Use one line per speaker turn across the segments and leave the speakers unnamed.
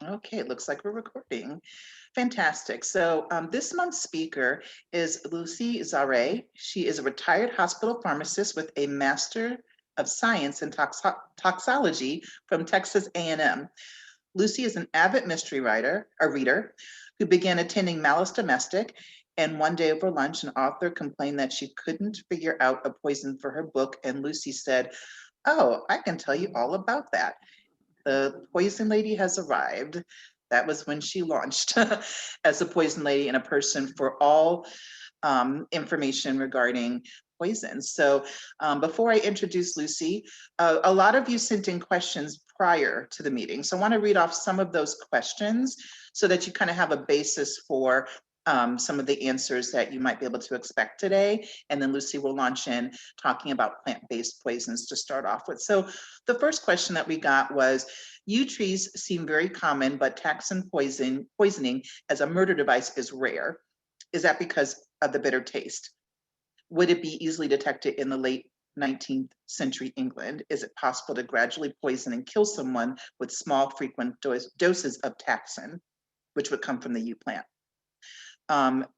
Okay, it looks like we're recording. Fantastic. So this month's speaker is Luci Zahray. She is a retired hospital pharmacist with a Master of Science in Toxicology from Texas A&M. Luci is an avid mystery reader, who began attending Malice Domestic, and one day over lunch, an author complained that she couldn't figure out a poison for her book, and Luci said, "Oh, I can tell you all about that. The poison lady has arrived." That was when she launched as a poison lady and a person for all information regarding poison. So before I introduce Luci, a lot of you sent in questions prior to the meeting. So I want to read off some of those questions so that you kind of have a basis for some of the answers that you might be able to expect today. And then Luci will launch in talking about plant-based poisons to start off with. So the first question that we got was, yew trees seem very common, but taxine poisoning as a murder device is rare. Is that because of the bitter taste? Would it be easily detected in the late 19th century England? Is it possible to gradually poison and kill someone with small, frequent doses of taxine, which would come from the yew plant? The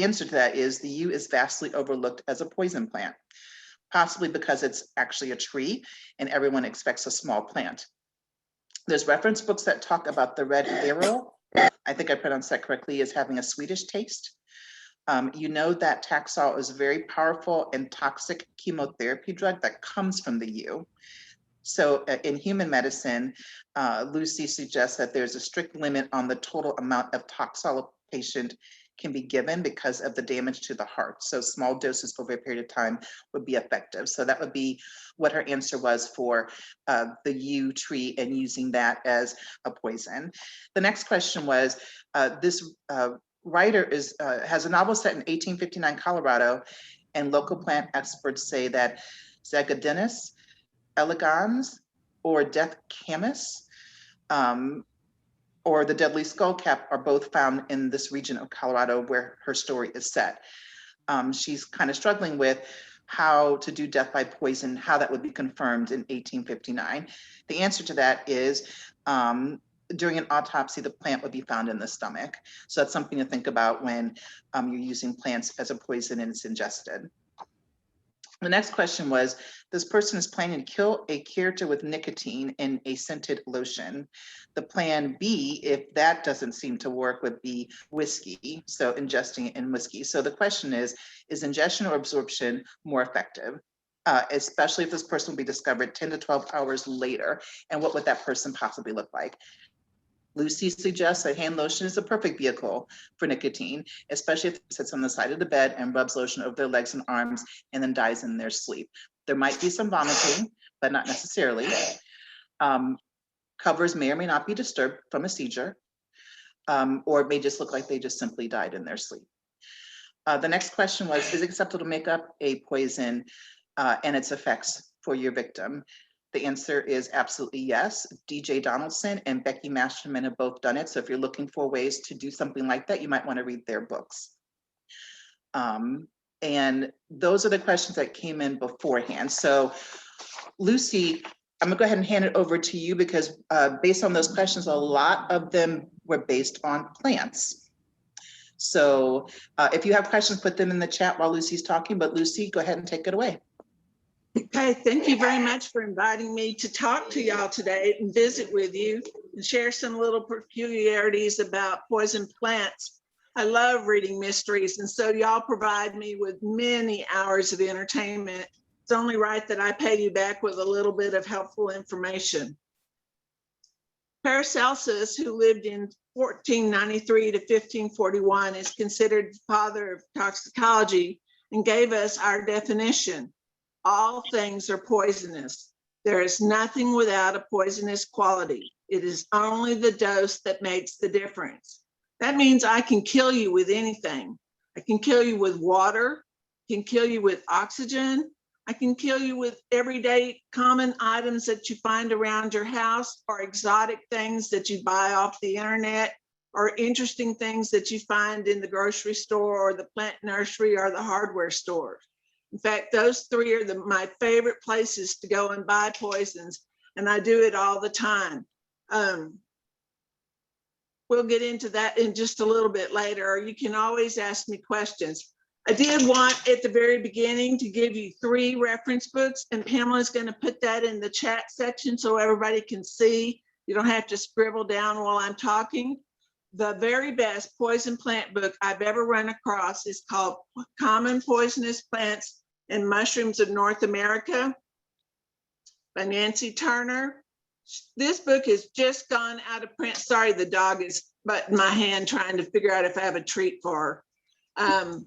answer to that is the yew is vastly overlooked as a poison plant, possibly because it's actually a tree and everyone expects a small plant. There's reference books that talk about the red arrow, I think I pronounced that correctly, as having a sweetish taste. You know that Taxol is a very powerful and toxic chemotherapy drug that comes from the yew. So in human medicine, Luci suggests that there's a strict limit on the total amount of Taxol a patient can be given because of the damage to the heart. So small doses over a period of time would be effective. So that would be what her answer was for the yew tree and using that as a poison. The next question was, this writer has a novel set in 1859 Colorado, and local plant experts say that Zagadinus elegans or death camas or the deadly skullcap are both found in this region of Colorado where her story is set. She's kind of struggling with how to do death by poison, how that would be confirmed in 1859. The answer to that is during an autopsy, the plant would be found in the stomach. So that's something to think about when you're using plants as a poison and it's ingested. The next question was, this person is planning to kill a character with nicotine in a scented lotion. The plan B, if that doesn't seem to work, would be whiskey, so ingesting it in whiskey. So the question is ingestion or absorption more effective? Especially if this person will be discovered 10 to 12 hours later, and what would that person possibly look like? Luci suggests that hand lotion is a perfect vehicle for nicotine, especially if it sits on the side of the bed and rubs lotion over their legs and arms and then dies in their sleep. There might be some vomiting, but not necessarily. Covers may or may not be disturbed from a seizure, or it may just look like they just simply died in their sleep. The next question was, is it acceptable to make up a poison and its effects for your victim? The answer is absolutely yes. DJ Donaldson and Becky Masterman have both done it. So if you're looking for ways to do something like that, you might want to read their books. And those are the questions that came in beforehand. So Luci, I'm gonna go ahead and hand it over to you because based on those questions, a lot of them were based on plants. So if you have questions, put them in the chat while Luci's talking, but Luci, go ahead and take it away.
Okay, thank you very much for inviting me to talk to y'all today and visit with you and share some little peculiarities about poison plants. I love reading mysteries, and so y'all provide me with many hours of entertainment. It's only right that I pay you back with a little bit of helpful information. Paracelsus, who lived in 1493 to 1541, is considered the father of toxicology and gave us our definition. All things are poisonous. There is nothing without a poisonous quality. It is only the dose that makes the difference. That means I can kill you with anything. I can kill you with water, I can kill you with oxygen, I can kill you with everyday common items that you find around your house, or exotic things that you buy off the internet, or interesting things that you find in the grocery store or the plant nursery or the hardware store. In fact, those three are my favorite places to go and buy poisons, and I do it all the time. we'll get into that in just a little bit later, or you can always ask me questions. I did want at the very beginning to give you 3 reference books, and Pamela's going to put that in the chat section so everybody can see. You don't have to scribble down while I'm talking. The very best poison plant book I've ever run across is called Common Poisonous Plants and Mushrooms of North America by Nancy Turner. This book has just gone out of print. Sorry, the dog is butting my hand trying to figure out if I have a treat for her.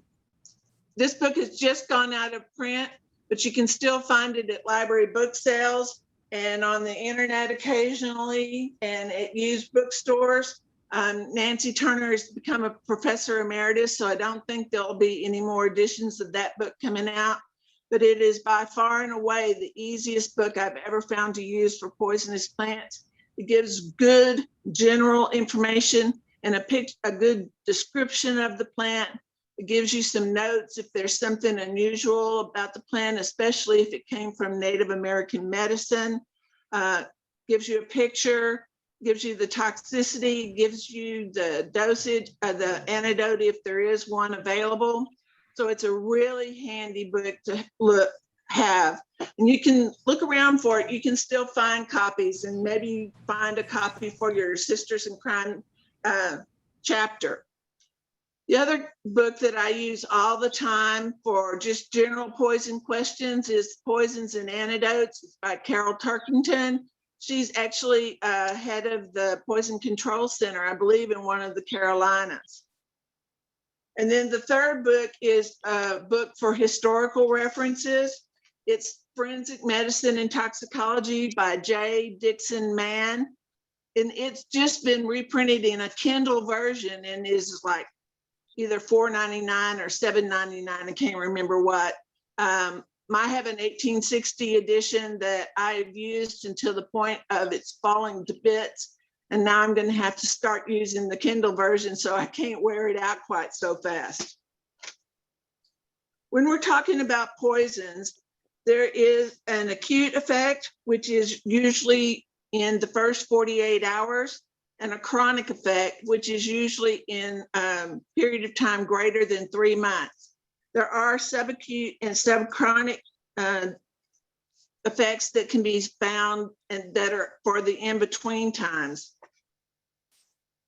This book has just gone out of print, but you can still find it at library book sales and on the internet occasionally and at used bookstores. Nancy Turner has become a professor emeritus, so I don't think there'll be any more editions of that book coming out, but it is by far and away the easiest book I've ever found to use for poisonous plants. It gives good general information and a good description of the plant. It gives you some notes if there's something unusual about the plant, especially if it came from Native American medicine. Gives you a picture, gives you the toxicity, gives you the dosage of the antidote if there is one available. So it's a really handy book to have. And you can look around for it. You can still find copies, and maybe find a copy for your Sisters in Crime chapter. The other book that I use all the time for just general poison questions is Poisons and Antidotes by Carol Tarkington. She's actually head of the Poison Control Center, I believe, in one of the Carolinas. And then the third book is a book for historical references. It's Forensic Medicine and Toxicology by J. Dixon Mann. And it's just been reprinted in a Kindle version and is like either $4.99 or $7.99. I can't remember what. I have an 1860 edition that I've used until the point of it's falling to bits. And now I'm going to have to start using the Kindle version, so I can't wear it out quite so fast. When we're talking about poisons, there is an acute effect, which is usually in the first 48 hours, and a chronic effect, which is usually in a period of time greater than 3 months. There are subacute and subchronic effects that can be found and that are for the in-between times.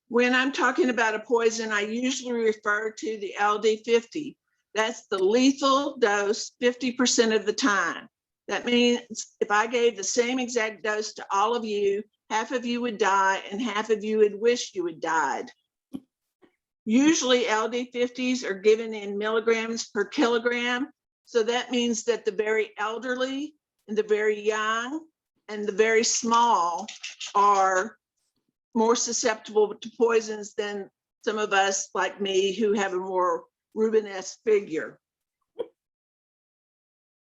When I'm talking about a poison, I usually refer to the LD50. That's the lethal dose 50% of the time. That means if I gave the same exact dose to all of you, half of you would die and half of you would wish you had died. Usually LD50s are given in milligrams per kilogram. So that means that the very elderly and the very young and the very small are more susceptible to poisons than some of us like me who have a more Rubenesque figure.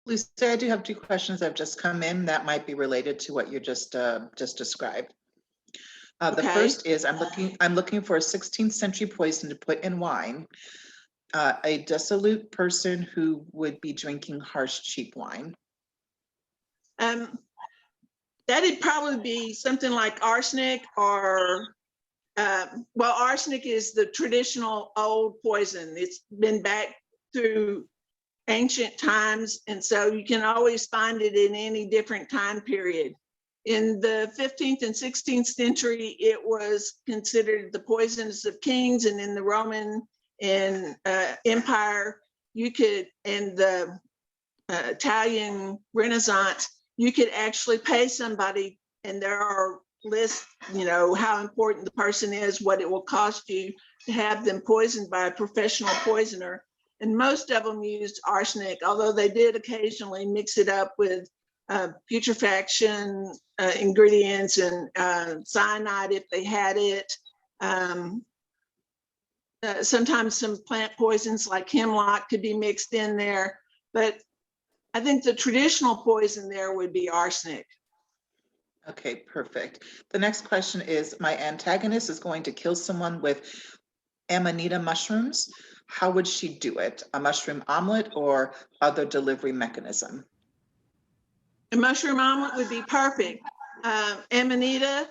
Lucy, I do have 2 questions that have just come in that might be related to what you just described. The first is I'm looking for a 16th century poison to put in wine. A dissolute person who would be drinking harsh, cheap wine.
That'd probably be something like arsenic or, well, arsenic is the traditional old poison. It's been back through ancient times, and so you can always find it in any different time period. In the 15th and 16th century, it was considered the poisons of kings, and in the Roman and Empire, you could, and the Italian Renaissance, you could actually pay somebody, and there are lists, you know, how important the person is, what it will cost you to have them poisoned by a professional poisoner. And most of them used arsenic, although they did occasionally mix it up with putrefaction ingredients and cyanide if they had it. Sometimes some plant poisons like hemlock could be mixed in there, but I think the traditional poison there would be arsenic.
Okay, perfect. The next question is, my antagonist is going to kill someone with Amanita mushrooms. How would she do it? A mushroom omelet or other delivery mechanism?
A mushroom omelet would be perfect. Amanita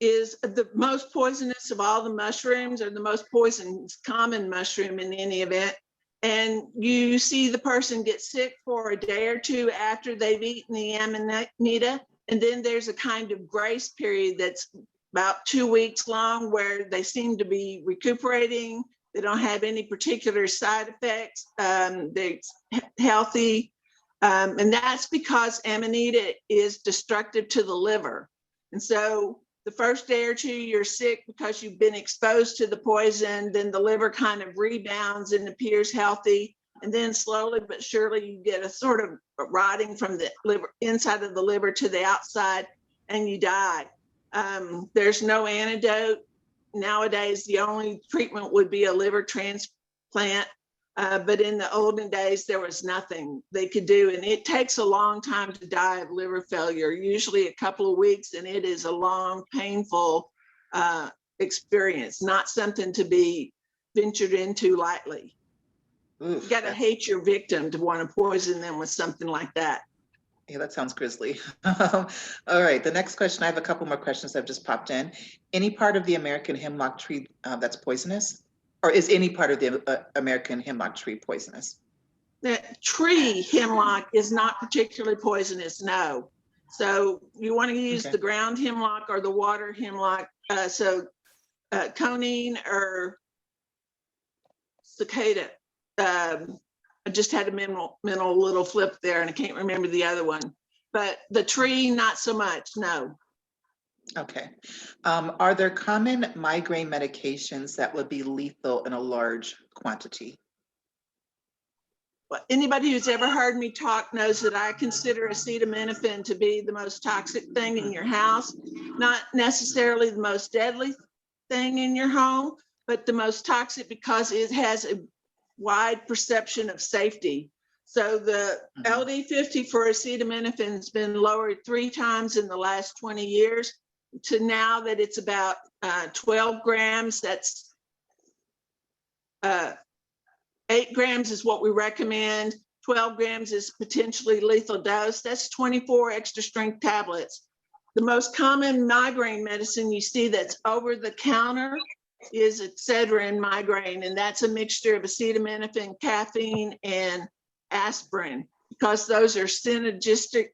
is the most poisonous of all the mushrooms, or the most poisonous common mushroom in any event. And you see the person get sick for a day or two after they've eaten the amanita. And then there's a kind of grace period that's about 2 weeks long where they seem to be recuperating. They don't have any particular side effects. They're healthy. And that's because amanita is destructive to the liver. And so the first day or two, you're sick because you've been exposed to the poison. Then the liver kind of rebounds and appears healthy. And then slowly but surely, you get a sort of rotting from the liver, inside of the liver to the outside, and you die. There's no antidote. Nowadays, the only treatment would be a liver transplant. But in the olden days, there was nothing they could do. And it takes a long time to die of liver failure, usually a couple of weeks. And it is a long, painful experience, not something to be ventured into lightly.
Oof,
You got to hate your victim to want to poison them with something like that.
yeah, that sounds grisly. All right, the next question, I have a couple more questions that have just popped in. Any part of the American hemlock tree that's poisonous? Or is any part of the American hemlock tree poisonous?
The tree hemlock is not particularly poisonous, no. So you want to use the ground hemlock or the water hemlock. Conine or cicada. I just had a mental little flip there, and I can't remember the other one. But the tree, not so much, no.
Okay. Are there common migraine medications that would be lethal in a large quantity?
Well, anybody who's ever heard me talk knows that I consider acetaminophen to be the most toxic thing in your house, not necessarily the most deadly thing in your home, but the most toxic because it has a wide perception of safety. So the LD50 for acetaminophen has been lowered 3 times in the last 20 years to now that it's about 12 grams. That's 8 grams is what we recommend. 12 grams is potentially lethal dose. That's 24 extra strength tablets. The most common migraine medicine you see that's over the counter is Excedrin migraine, and that's a mixture of acetaminophen, caffeine, and aspirin, because those are synergistic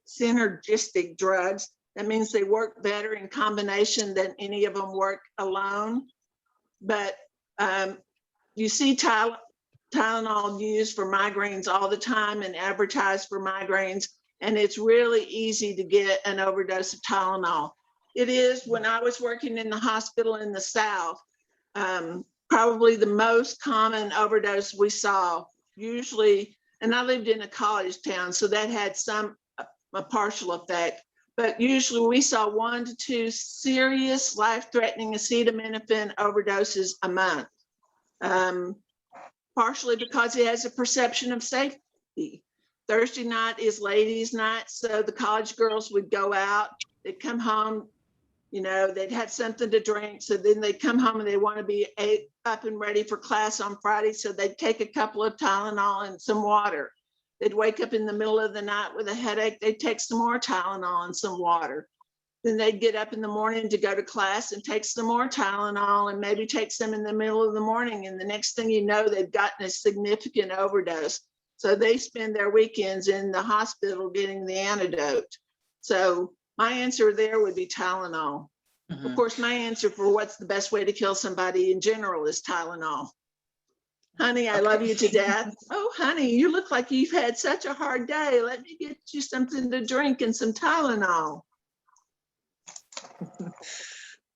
drugs. That means they work better in combination than any of them work alone. But you see Tylenol used for migraines all the time and advertised for migraines, and it's really easy to get an overdose of Tylenol. It is, when I was working in the hospital in the South, probably the most common overdose we saw, usually, and I lived in a college town, so that had a partial effect, but usually we saw 1 to 2 serious life-threatening acetaminophen overdoses a month, partially because it has a perception of safety. Thursday night is ladies' night, so the college girls would go out, they'd come home, you know, they'd have something to drink. So then they'd come home and they want to be up and ready for class on Friday. So they'd take a couple of Tylenol and some water. They'd wake up in the middle of the night with a headache. They'd take some more Tylenol and some water. Then they'd get up in the morning to go to class and take some more Tylenol and maybe take some in the middle of the morning. And the next thing you know, they've gotten a significant overdose. So they spend their weekends in the hospital getting the antidote. So my answer there would be Tylenol. Of course, my answer for what's the best way to kill somebody in general is Tylenol. Honey, I love you to death. Oh, honey, you look like you've had such a hard day. Let me get you something to drink and some Tylenol.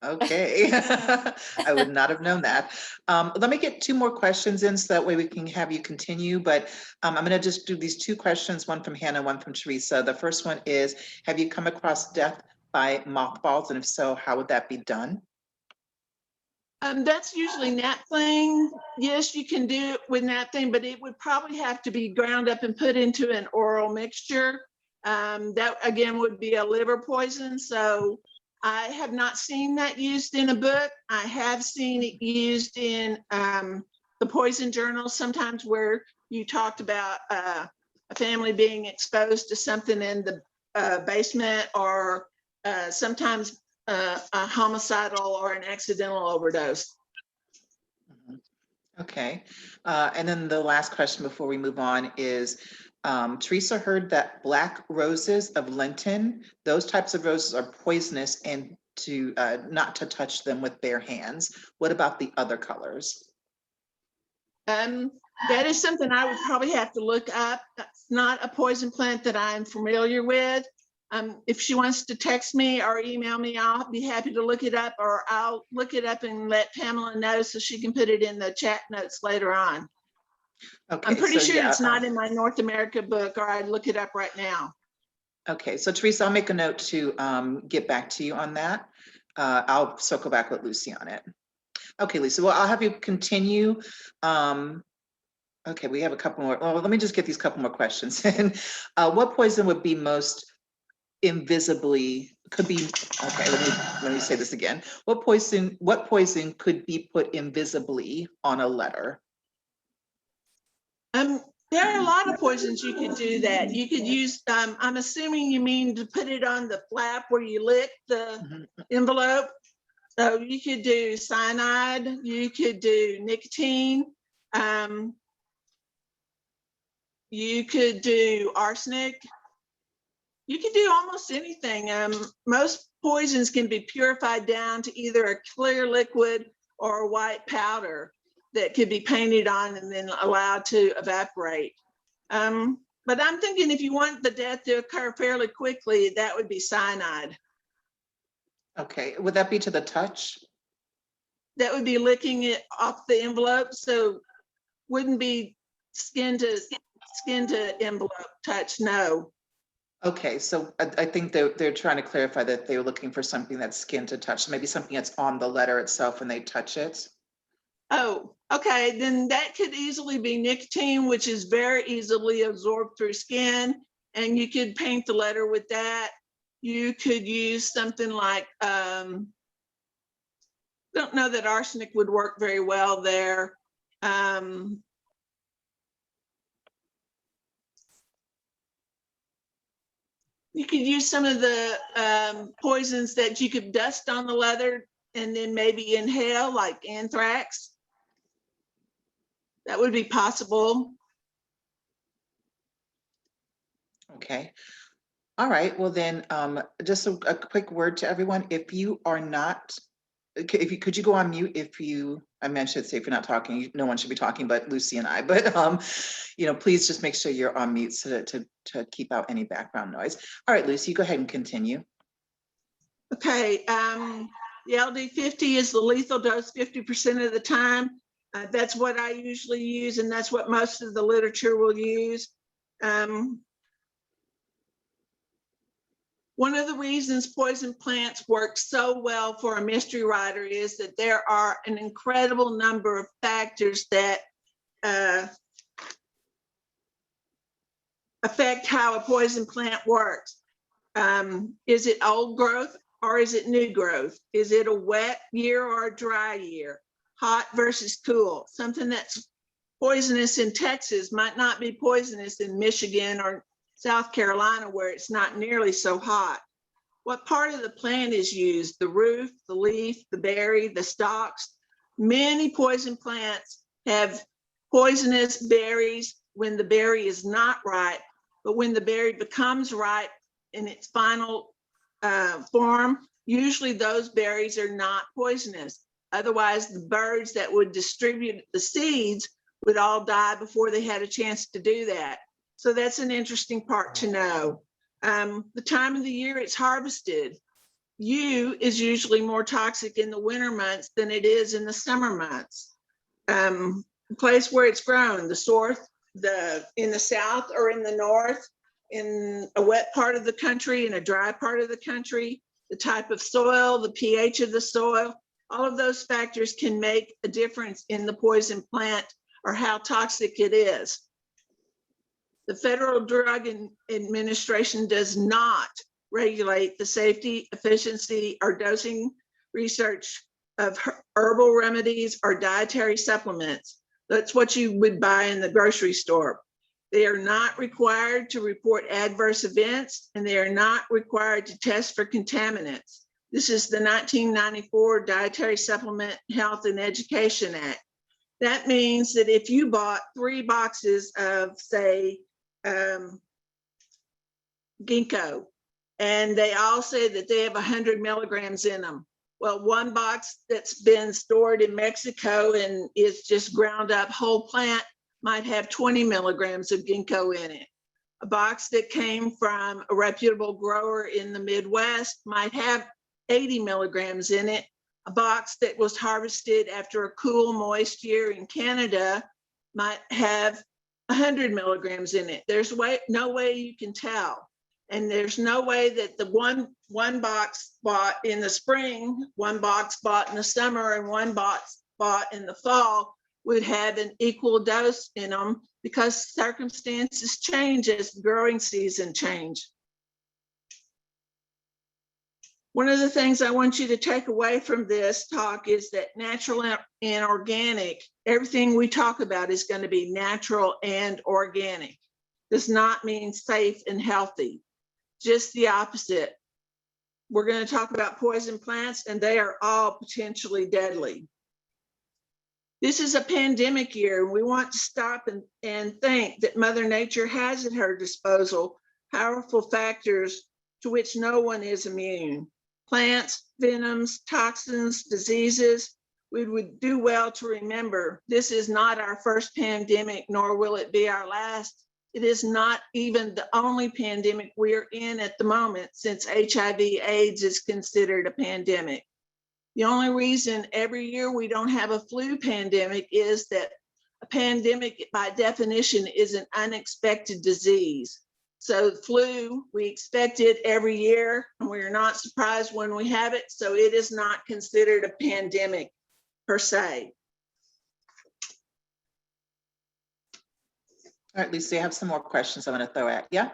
Okay, I would not have known that. Let me get 2 more questions in so that way we can have you continue, but I'm gonna just do these 2 questions, one from Hannah, one from Teresa. The first one is, have you come across death by mothballs? And if so, how would that be done?
That's usually naphthalene. Yes, you can do it with naphthalene, but it would probably have to be ground up and put into an oral mixture. That again would be a liver poison. So I have not seen that used in a book. I have seen it used in the poison journals sometimes, where you talked about a family being exposed to something in the basement, or sometimes a homicidal or an accidental overdose.
Mhm. Okay. And then the last question before we move on is, Teresa heard that black roses of Lenten, those types of roses are poisonous and to not to touch them with bare hands. What about the other colors?
That is something I would probably have to look up. That's not a poison plant that I'm familiar with. If she wants to text me or email me, I'll be happy to look it up, or I'll look it up and let Pamela know so she can put it in the chat notes later on.
Okay,
I'm pretty
so
sure
yeah,
it's not in my North America book, or I'd look it up right now.
okay, so Teresa, I'll make a note to get back to you on that. I'll circle back with Lucy on it. Okay, Lisa, well, I'll have you continue. Okay, we have a couple more. Well, let me just get these couple more questions. And what poison would be most invisibly, could be, okay, let me say this again. What poison could be put invisibly on a letter?
There are a lot of poisons you could do that. You could use, I'm assuming you mean to put it on the flap where you lick the
Mhm.
envelope. So you could do cyanide, you could do nicotine, you could do arsenic. You could do almost anything. Most poisons can be purified down to either a clear liquid or a white powder that could be painted on and then allowed to evaporate. But I'm thinking if you want the death to occur fairly quickly, that would be cyanide.
Okay, would that be to the touch?
That would be licking it off the envelope. So wouldn't be skin to envelope touch, no.
Okay, so I think they're trying to clarify that they were looking for something that's skin to touch, maybe something that's on the letter itself when they touch it.
Oh, okay, then that could easily be nicotine, which is very easily absorbed through skin, and you could paint the letter with that. You could use something like, don't know that arsenic would work very well there. You could use some of the poisons that you could dust on the leather and then maybe inhale, like anthrax. That would be possible.
Okay. All right. Well, then, just a quick word to everyone. If you are not, if you could you go on mute if you, I mean, I should say if you're not talking, no one should be talking but Lucy and I. But please just make sure you're on mute so that to keep out any background noise. All right, Lucy, go ahead and continue.
Okay, the LD50 is the lethal dose 50% of the time. That's what I usually use, and that's what most of the literature will use. One of the reasons poison plants work so well for a mystery writer is that there are an incredible number of factors that affect how a poison plant works. Is it old growth or is it new growth? Is it a wet year or a dry year? Hot versus cool. Something that's poisonous in Texas might not be poisonous in Michigan or South Carolina, where it's not nearly so hot. What part of the plant is used? The root, the leaf, the berry, the stalks. Many poison plants have poisonous berries when the berry is not ripe, but when the berry becomes ripe in its final form, usually those berries are not poisonous. Otherwise, the birds that would distribute the seeds would all die before they had a chance to do that. So that's an interesting part to know. The time of the year it's harvested. Yew is usually more toxic in the winter months than it is in the summer months. The place where it's grown, in the south or in the north, in a wet part of the country, in a dry part of the country, the type of soil, the pH of the soil, all of those factors can make a difference in the poison plant or how toxic it is. The Federal Drug Administration does not regulate the safety, efficiency, or dosing research of herbal remedies or dietary supplements. That's what you would buy in the grocery store. They are not required to report adverse events, and they are not required to test for contaminants. This is the 1994 Dietary Supplement Health and Education Act. That means that if you bought 3 boxes of, say, ginkgo, and they all say that they have 100 milligrams in them. Well, one box that's been stored in Mexico and is just ground up whole plant might have 20 milligrams of ginkgo in it. A box that came from a reputable grower in the Midwest might have 80 milligrams in it. A box that was harvested after a cool, moist year in Canada might have 100 milligrams in it. There's no way you can tell. And there's no way that the one box bought in the spring, one box bought in the summer, and one box bought in the fall would have an equal dose in them, because circumstances change as the growing season change. One of the things I want you to take away from this talk is that natural and organic, everything we talk about is going to be natural and organic. Does not mean safe and healthy. Just the opposite. We're going to talk about poison plants, and they are all potentially deadly. This is a pandemic year, and we want to stop and think that Mother Nature has at her disposal powerful factors to which no one is immune. Plants, venoms, toxins, diseases. We would do well to remember this is not our first pandemic, nor will it be our last. It is not even the only pandemic we're in at the moment, since HIV/AIDS is considered a pandemic. The only reason every year we don't have a flu pandemic is that a pandemic, by definition, is an unexpected disease. So flu, we expect it every year, and we're not surprised when we have it. So it is not considered a pandemic per se.
All right, Lucy, I have some more questions I'm going to throw at you.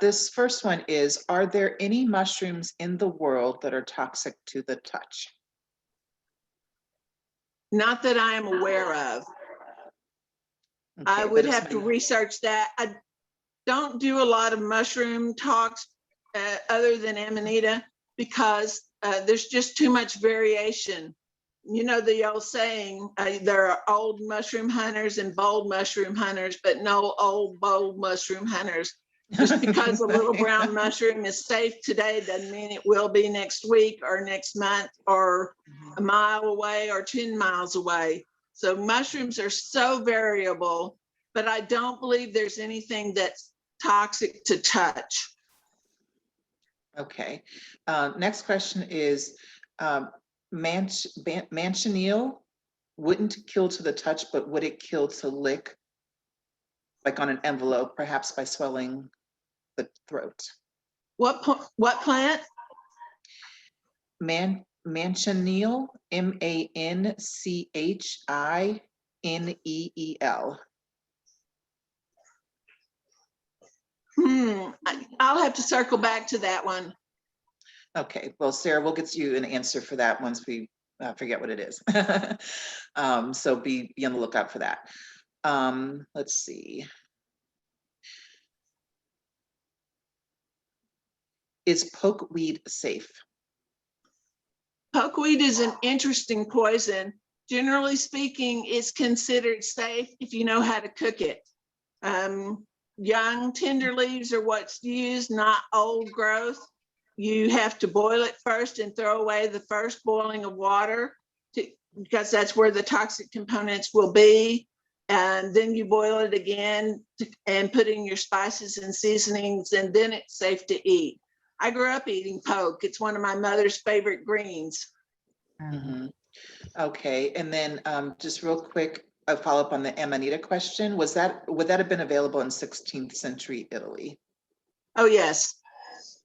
This first one is, are there any mushrooms in the world that are toxic to the touch?
Not that I am aware of.
Okay,
I
but
would
it's
have to
maybe-
research that. I don't do a lot of mushroom talks other than Amanita, because there's just too much variation. You know the old saying, there are old mushroom hunters and bold mushroom hunters, but no old bold mushroom hunters. Just because a little brown mushroom is safe today doesn't mean it will be next week or next month or a mile away or 10 miles away. So mushrooms are so variable, but I don't believe there's anything that's toxic to touch.
Okay. Next question is, manchineel wouldn't kill to the touch, but would it kill to lick, like on an envelope, perhaps by swelling the throat?
What plant?
Manchineel, MANCHINEEL.
I'll have to circle back to that one.
Okay, well, Sarah, we'll get you an answer for that once we forget what it is. So be on the lookout for that. Let's see. Is pokeweed safe?
Pokeweed is an interesting poison. Generally speaking, it's considered safe if you know how to cook it. Young tender leaves are what's used, not old growth. You have to boil it first and throw away the first boiling of water because that's where the toxic components will be. And then you boil it again and put in your spices and seasonings, and then it's safe to eat. I grew up eating poke. It's one of my mother's favorite greens.
Mm-hmm. Okay, and then just real quick, a follow-up on the Amanita question. Would that have been available in 16th century Italy?
Oh, yes.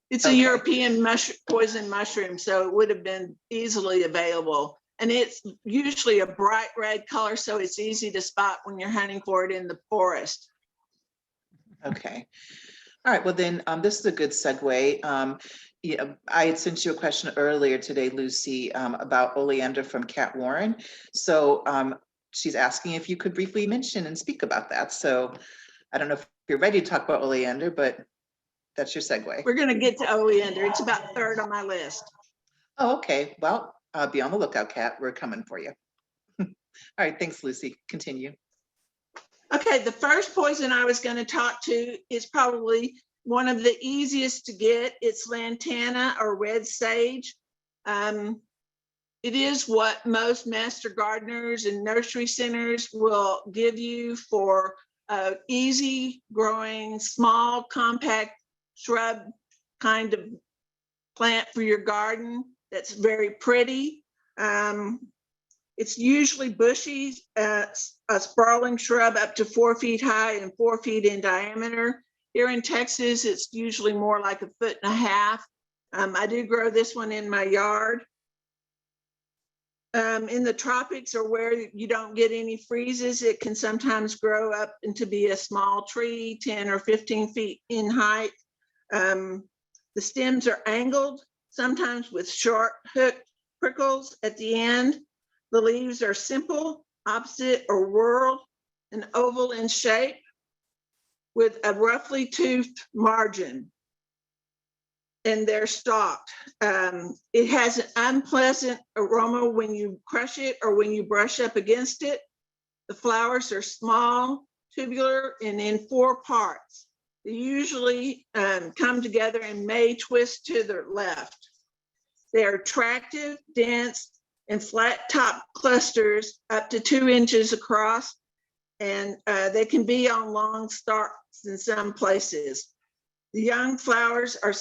It's a
Okay.
European poison mushroom, so it would have been easily available. And it's usually a bright red color, so it's easy to spot when you're hunting for it in the forest.
Okay. All right, well then, this is a good segue. Yeah, I had sent you a question earlier today, Lucy, about Oleander from Kat Warren. So she's asking if you could briefly mention and speak about that. So I don't know if you're ready to talk about Oleander, but that's your segue.
We're going to get to Oleander. It's about third on my list.
Oh, okay. Well, be on the lookout, Kat. We're coming for you. All right. Thanks, Lucy. Continue.
Okay, the first poison I was going to talk to is probably one of the easiest to get. It's lantana or red sage. It is what most master gardeners and nursery centers will give you for easy growing, small, compact shrub kind of plant for your garden that's very pretty. It's usually bushy, a sprawling shrub up to 4 feet high and 4 feet in diameter. Here in Texas, it's usually more like 1.5 feet. I do grow this one in my yard. In the tropics or where you don't get any freezes, it can sometimes grow up into be a small tree, 10 or 15 feet in height. The stems are angled, sometimes with short hooked prickles at the end. The leaves are simple, opposite or whorled, and oval in shape with a roughly toothed margin. And they're stalked. It has an unpleasant aroma when you crush it or when you brush up against it. The flowers are small, tubular, and in 4 parts. They usually come together and may twist to the left. They are attractive, dense, and flat top clusters up to 2 inches across, and they can be on long stalks in some places. The young flowers are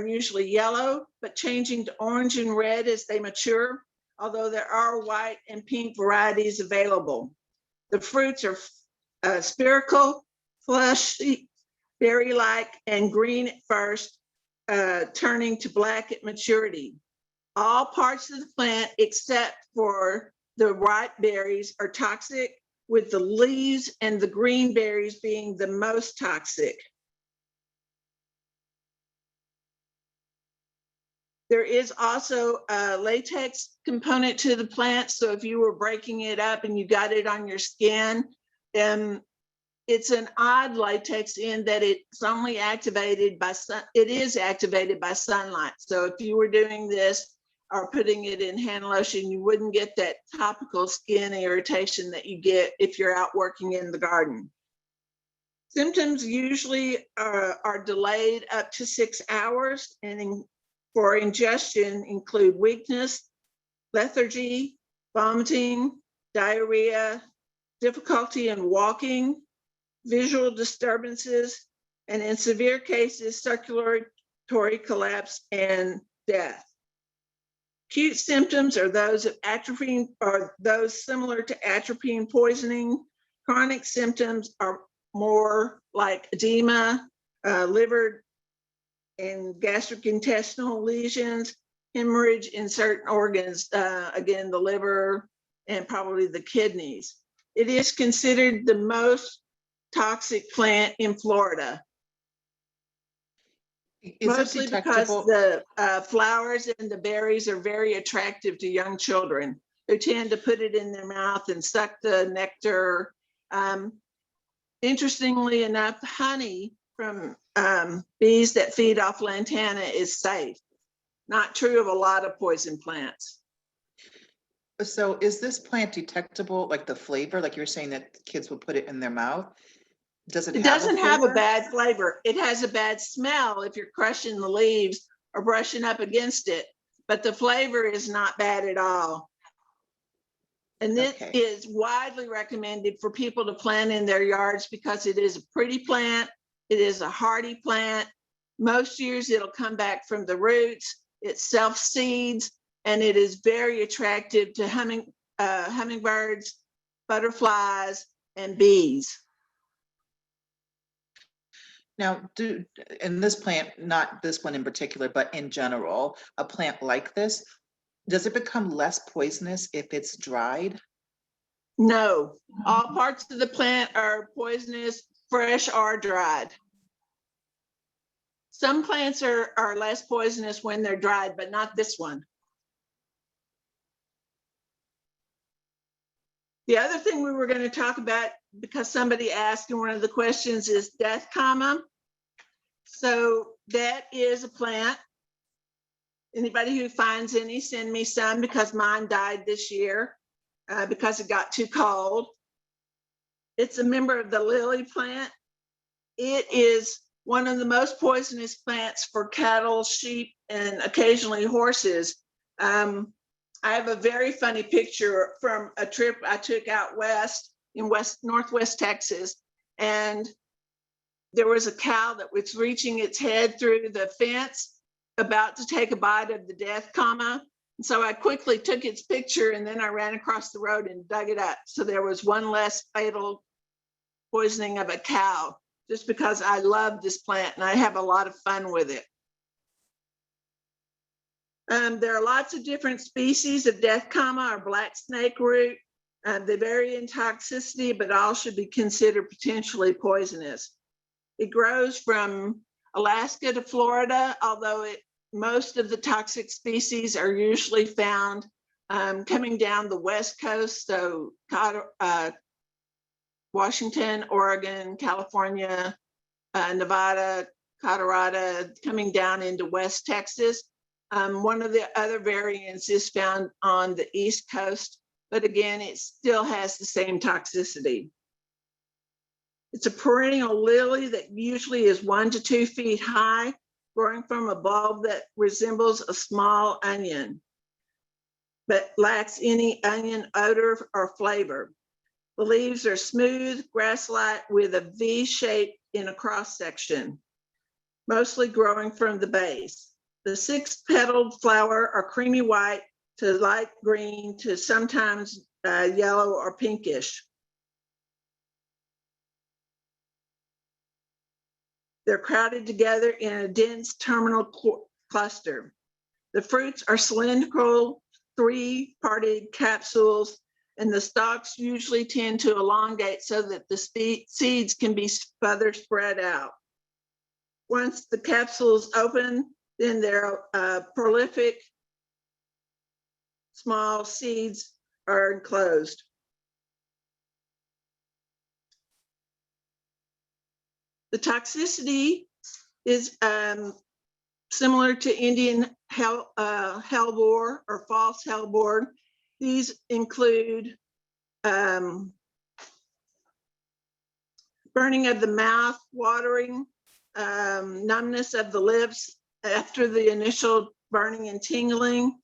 usually yellow, but changing to orange and red as they mature, although there are white and pink varieties available. The fruits are spherical, fleshy, berry-like, and green at first, turning to black at maturity. All parts of the plant, except for the ripe berries, are toxic, with the leaves and the green berries being the most toxic. There is also a latex component to the plant. So if you were breaking it up and you got it on your skin, it's an odd latex in that it's only activated by it is activated by sunlight. So if you were doing this or putting it in hand lotion, you wouldn't get that topical skin irritation that you get if you're out working in the garden. Symptoms usually are delayed up to 6 hours, and for ingestion include weakness, lethargy, vomiting, diarrhea, difficulty in walking, visual disturbances, and in severe cases, circulatory collapse and death. Acute symptoms are those of atropine, or those similar to atropine poisoning. Chronic symptoms are more like edema, liver and gastrointestinal lesions, hemorrhage in certain organs, again, the liver and probably the kidneys. It is considered the most toxic plant in Florida. Mostly because the flowers and the berries are very attractive to young children who tend to put it in their mouth and suck the nectar. Interestingly enough, honey from bees that feed off lantana is safe. Not true of a lot of poison plants.
So is this plant detectable, like the flavor, like you were saying that kids will put it in their mouth?
It doesn't have a bad flavor. It has a bad smell if you're crushing the leaves or brushing up against it, but the flavor is not bad at all. And this is widely recommended for people to plant in their yards because it is a pretty plant. It is a hardy plant. Most years it'll come back from the roots. It self-seeds, and it is very attractive to hummingbirds, butterflies, and bees.
Now, in this plant, not this one in particular, but in general, a plant like this, does it become less poisonous if it's dried?
No, all parts of the plant are poisonous, fresh or dried. Some plants are less poisonous when they're dried, but not this one. The other thing we were going to talk about, because somebody asked in one of the questions, is death comma. So that is a plant Anybody who finds any, send me some, because mine died this year because it got too cold. It's a member of the lily plant. It is one of the most poisonous plants for cattle, sheep, and occasionally horses. I have a very funny picture from a trip I took out west in northwest Texas, and there was a cow that was reaching its head through the fence, about to take a bite of the death comma. And so I quickly took its picture, and then I ran across the road and dug it up. So there was one less fatal poisoning of a cow, just because I love this plant and I have a lot of fun with it. There are lots of different species of death comma or black snake root. They vary in toxicity, but all should be considered potentially poisonous. It grows from Alaska to Florida, although most of the toxic species are usually found coming down the West Coast, so Washington, Oregon, California, Nevada, Colorado, coming down into West Texas. One of the other variants is found on the East Coast, but again, it still has the same toxicity. It's a perennial lily that usually is 1 to 2 feet high, growing from a bulb that resembles a small onion, but lacks any onion odor or flavor. The leaves are smooth, grass-like with a V shape in a cross section, mostly growing from the base. The 6-petaled flower are creamy white to light green to sometimes yellow or pinkish. They're crowded together in a dense terminal cluster. The fruits are cylindrical, 3-parted capsules, and the stalks usually tend to elongate so that the seeds can be further spread out. Once the capsules open, then their prolific small seeds are enclosed. The toxicity is similar to Indian hellebore or false hellebore. These include burning of the mouth, watering, numbness of the lips after the initial burning and tingling,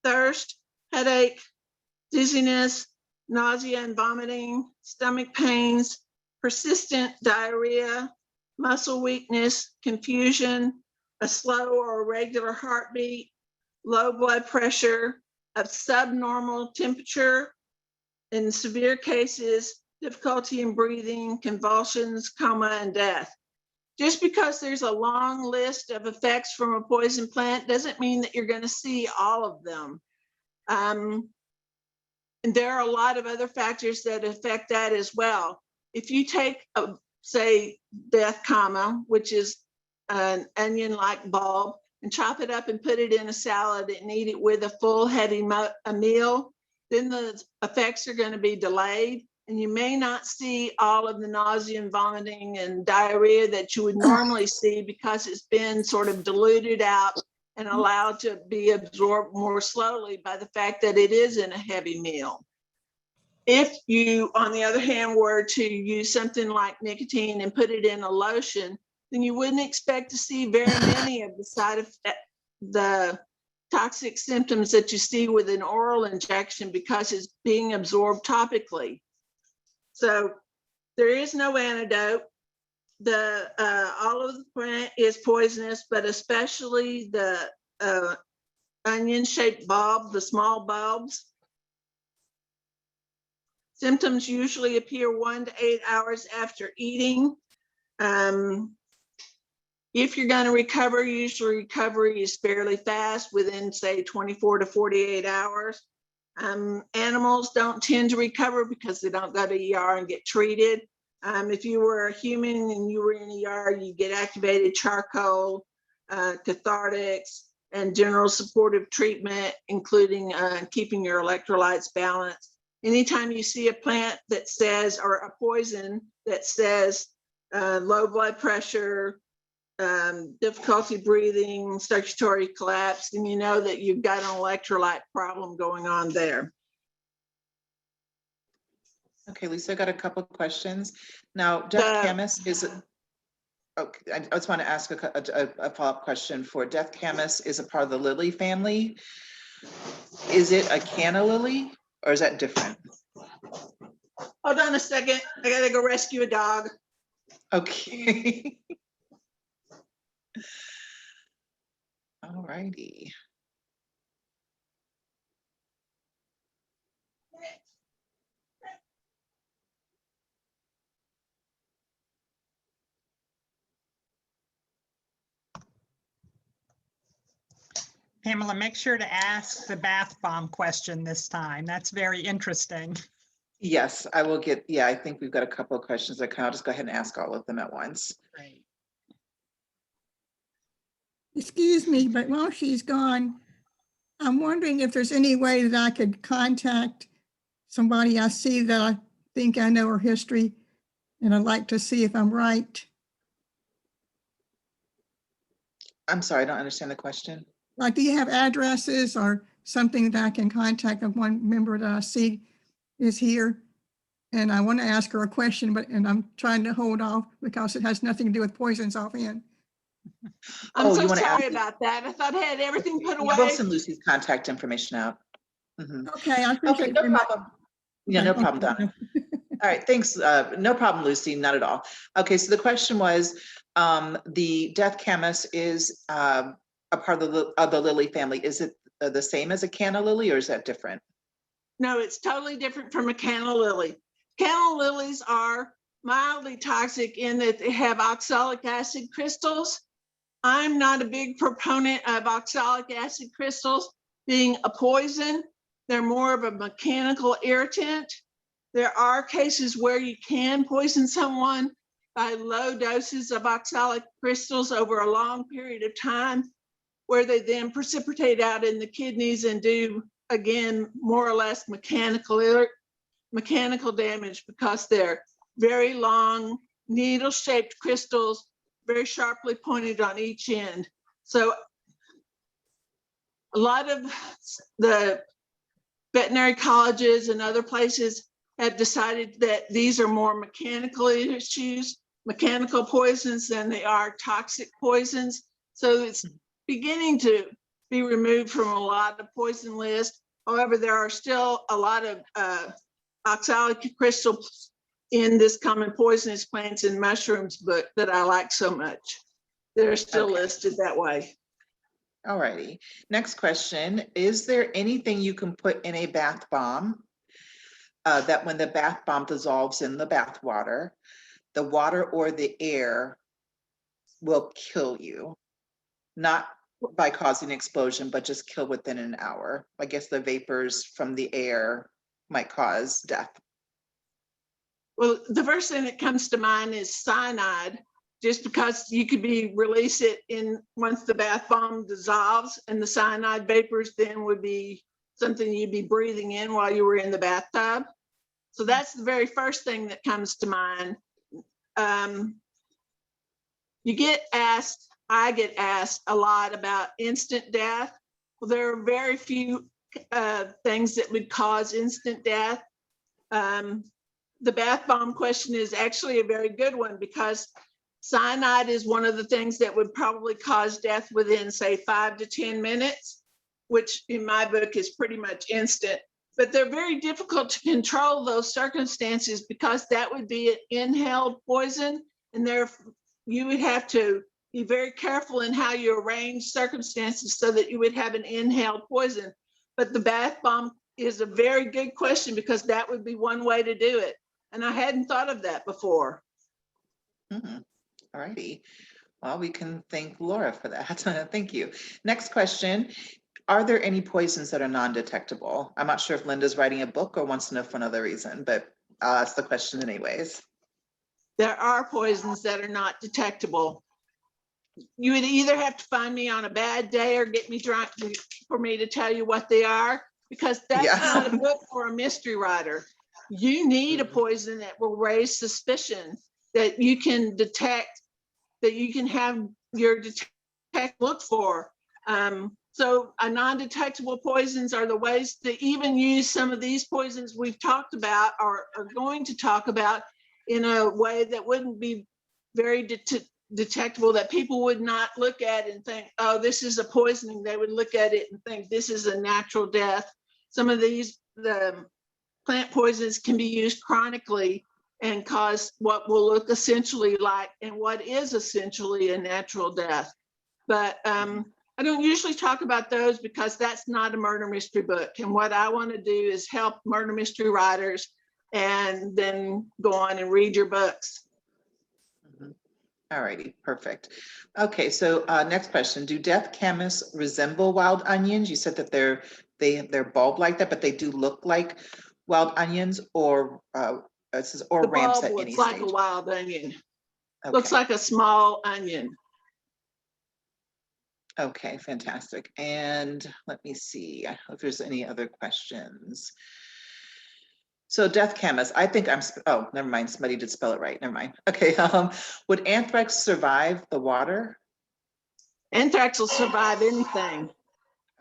thirst, headache, dizziness, nausea and vomiting, stomach pains, persistent diarrhea, muscle weakness, confusion, a slow or irregular heartbeat, low blood pressure, a subnormal temperature, in severe cases, difficulty in breathing, convulsions, coma, and death. Just because there's a long list of effects from a poison plant doesn't mean that you're going to see all of them. And there are a lot of other factors that affect that as well. If you take, say, death comma, which is an onion-like bulb, and chop it up and put it in a salad and eat it with a full heavy meal, then the effects are going to be delayed, and you may not see all of the nausea and vomiting and diarrhea that you would normally see because it's been sort of diluted out and allowed to be absorbed more slowly by the fact that it is in a heavy meal. If you, on the other hand, were to use something like nicotine and put it in a lotion, then you wouldn't expect to see very many of the side effects, the toxic symptoms that you see with an oral injection, because it's being absorbed topically. So there is no antidote. All of the plant is poisonous, but especially the onion-shaped bulb, the small bulbs. Symptoms usually appear 1 to 8 hours after eating. If you're going to recover, usually recovery is fairly fast, within, say, 24 to 48 hours. Animals don't tend to recover because they don't go to ER and get treated. If you were a human and you were in ER, you get activated charcoal, cathartics, and general supportive treatment, including keeping your electrolytes balanced. Anytime you see a plant that says, or a poison that says low blood pressure, difficulty breathing, circulatory collapse, then you know that you've got an electrolyte problem going on there.
Okay, Lisa, I got a couple of questions. Now, Death Camus is, okay, I just want to ask a follow-up question for Death Camus is a part of the lily family. Is it a canna lily or is that different?
Hold on a second. I gotta go rescue a dog.
Okay. All righty.
Pamela, make sure to ask the bath bomb question this time. That's very interesting.
Yes, I will get, yeah, I think we've got a couple of questions. I'll just go ahead and ask all of them at once.
Great.
Excuse me, but while she's gone, I'm wondering if there's any way that I could contact somebody I see that I think I know her history, and I'd like to see if I'm right.
I'm sorry, I don't understand the question.
Like, do you have addresses or something that I can contact of one member that I see is here? And I want to ask her a question, and I'm trying to hold off because it has nothing to do with poisons offhand.
I'm
Oh,
so
you wanna
sorry
ask-
about that. I thought I had everything put
Yeah, we'll
away.
send Lucy's contact information out. Mhm.
Okay, I
Okay,
appreciate it
no
very much.
problem. Yeah,
Okay,
no
thank
problem,
you.
Donna. All right, thanks. No problem, Lucy, not at all. Okay, so the question was, the Death Camus is a part of the lily family. Is it the same as a canna lily or is that different?
No, it's totally different from a canna lily. Canna lilies are mildly toxic in that they have oxalic acid crystals. I'm not a big proponent of oxalic acid crystals being a poison. They're more of a mechanical irritant. There are cases where you can poison someone by low doses of oxalic crystals over a long period of time, where they then precipitate out in the kidneys and do, again, more or less mechanical damage because they're very long, needle-shaped crystals, very sharply pointed on each end. So a lot of the veterinary colleges and other places have decided that these are more mechanical issues, mechanical poisons, than they are toxic poisons. So it's beginning to be removed from a lot of poison lists. However, there are still a lot of oxalic crystals in this common poisonous plants and mushrooms book that I like so much. They're still
Okay.
listed that way.
All righty. Next question. Is there anything you can put in a bath bomb that when the bath bomb dissolves in the bath water, the water or the air will kill you? Not by causing an explosion, but just kill within an hour. I guess the vapors from the air might cause death.
Well, the first thing that comes to mind is cyanide, just because you could release it in once the bath bomb dissolves, and the cyanide vapors then would be something you'd be breathing in while you were in the bathtub. So that's the very first thing that comes to mind. I get asked a lot about instant death. Well, there are very few things that would cause instant death. The bath bomb question is actually a very good one because cyanide is one of the things that would probably cause death within, say, 5 to 10 minutes, which in my book is pretty much instant. But they're very difficult to control those circumstances because that would be an inhaled poison, and you would have to be very careful in how you arrange circumstances so that you would have an inhaled poison. But the bath bomb is a very good question because that would be one way to do it. And I hadn't thought of that before.
Mhm. All righty. Well, we can thank Laura for that. Thank you. Next question. Are there any poisons that are non-detectable? I'm not sure if Linda's writing a book or wants to know for another reason, but I'll ask the question anyways.
There are poisons that are not detectable. You would either have to find me on a bad day or get me drunk for me to tell you what they are, because that's
Yeah.
not a book for a mystery writer. You need a poison that will raise suspicion, that you can detect, that you can have your detect look for. So non-detectable poisons are the ways to even use some of these poisons we've talked about or are going to talk about in a way that wouldn't be very detectable, that people would not look at and think, oh, this is a poisoning. They would look at it and think this is a natural death. Some of these, the plant poisons can be used chronically and cause what will look essentially like and what is essentially a natural death. But I don't usually talk about those because that's not a murder mystery book. And what I want to do is help murder mystery writers and then go on and read your books.
All righty, perfect. Okay, so next question. Do death chemists resemble wild onions? You said that they're bulb like that, but they do look like wild onions, or it says or
The
ramps
bulb
at any
looks like
stage.
a wild onion.
Okay.
Looks like a small onion.
Okay, fantastic. And let me see if there's any other questions. So death chemists, I think oh, never mind. Somebody did spell it right. Never mind. Okay. Would anthrax survive the water?
Anthrax will survive anything.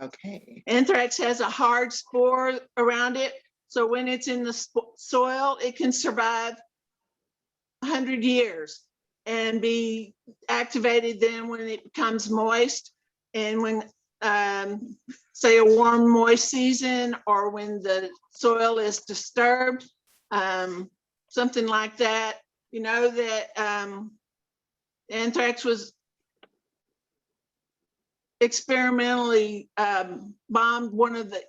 Okay.
Anthrax has a hard spore around it. So when it's in the soil, it can survive 100 years and be activated then when it becomes moist. And when, say, a warm, moist season, or when the soil is disturbed, something like that, you know, that anthrax was experimentally bombed one of the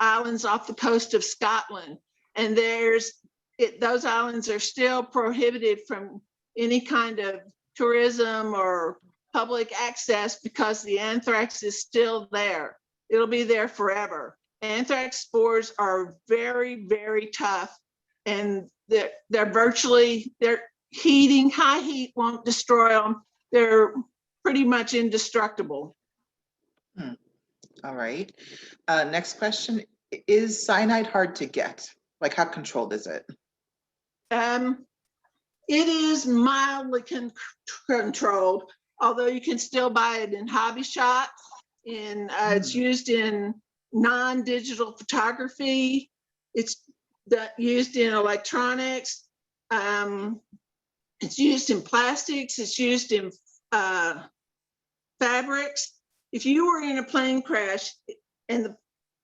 islands off the coast of Scotland. And those islands are still prohibited from any kind of tourism or public access because the anthrax is still there. It'll be there forever. Anthrax spores are very, very tough, and they're heating, high heat won't destroy them. They're pretty much indestructible.
All right. Next question. Is cyanide hard to get? Like, how controlled is it?
It is mildly controlled, although you can still buy it in hobby shops. It's used in non-digital photography. It's used in electronics. It's used in plastics. It's used in fabrics. If you were in a plane crash and the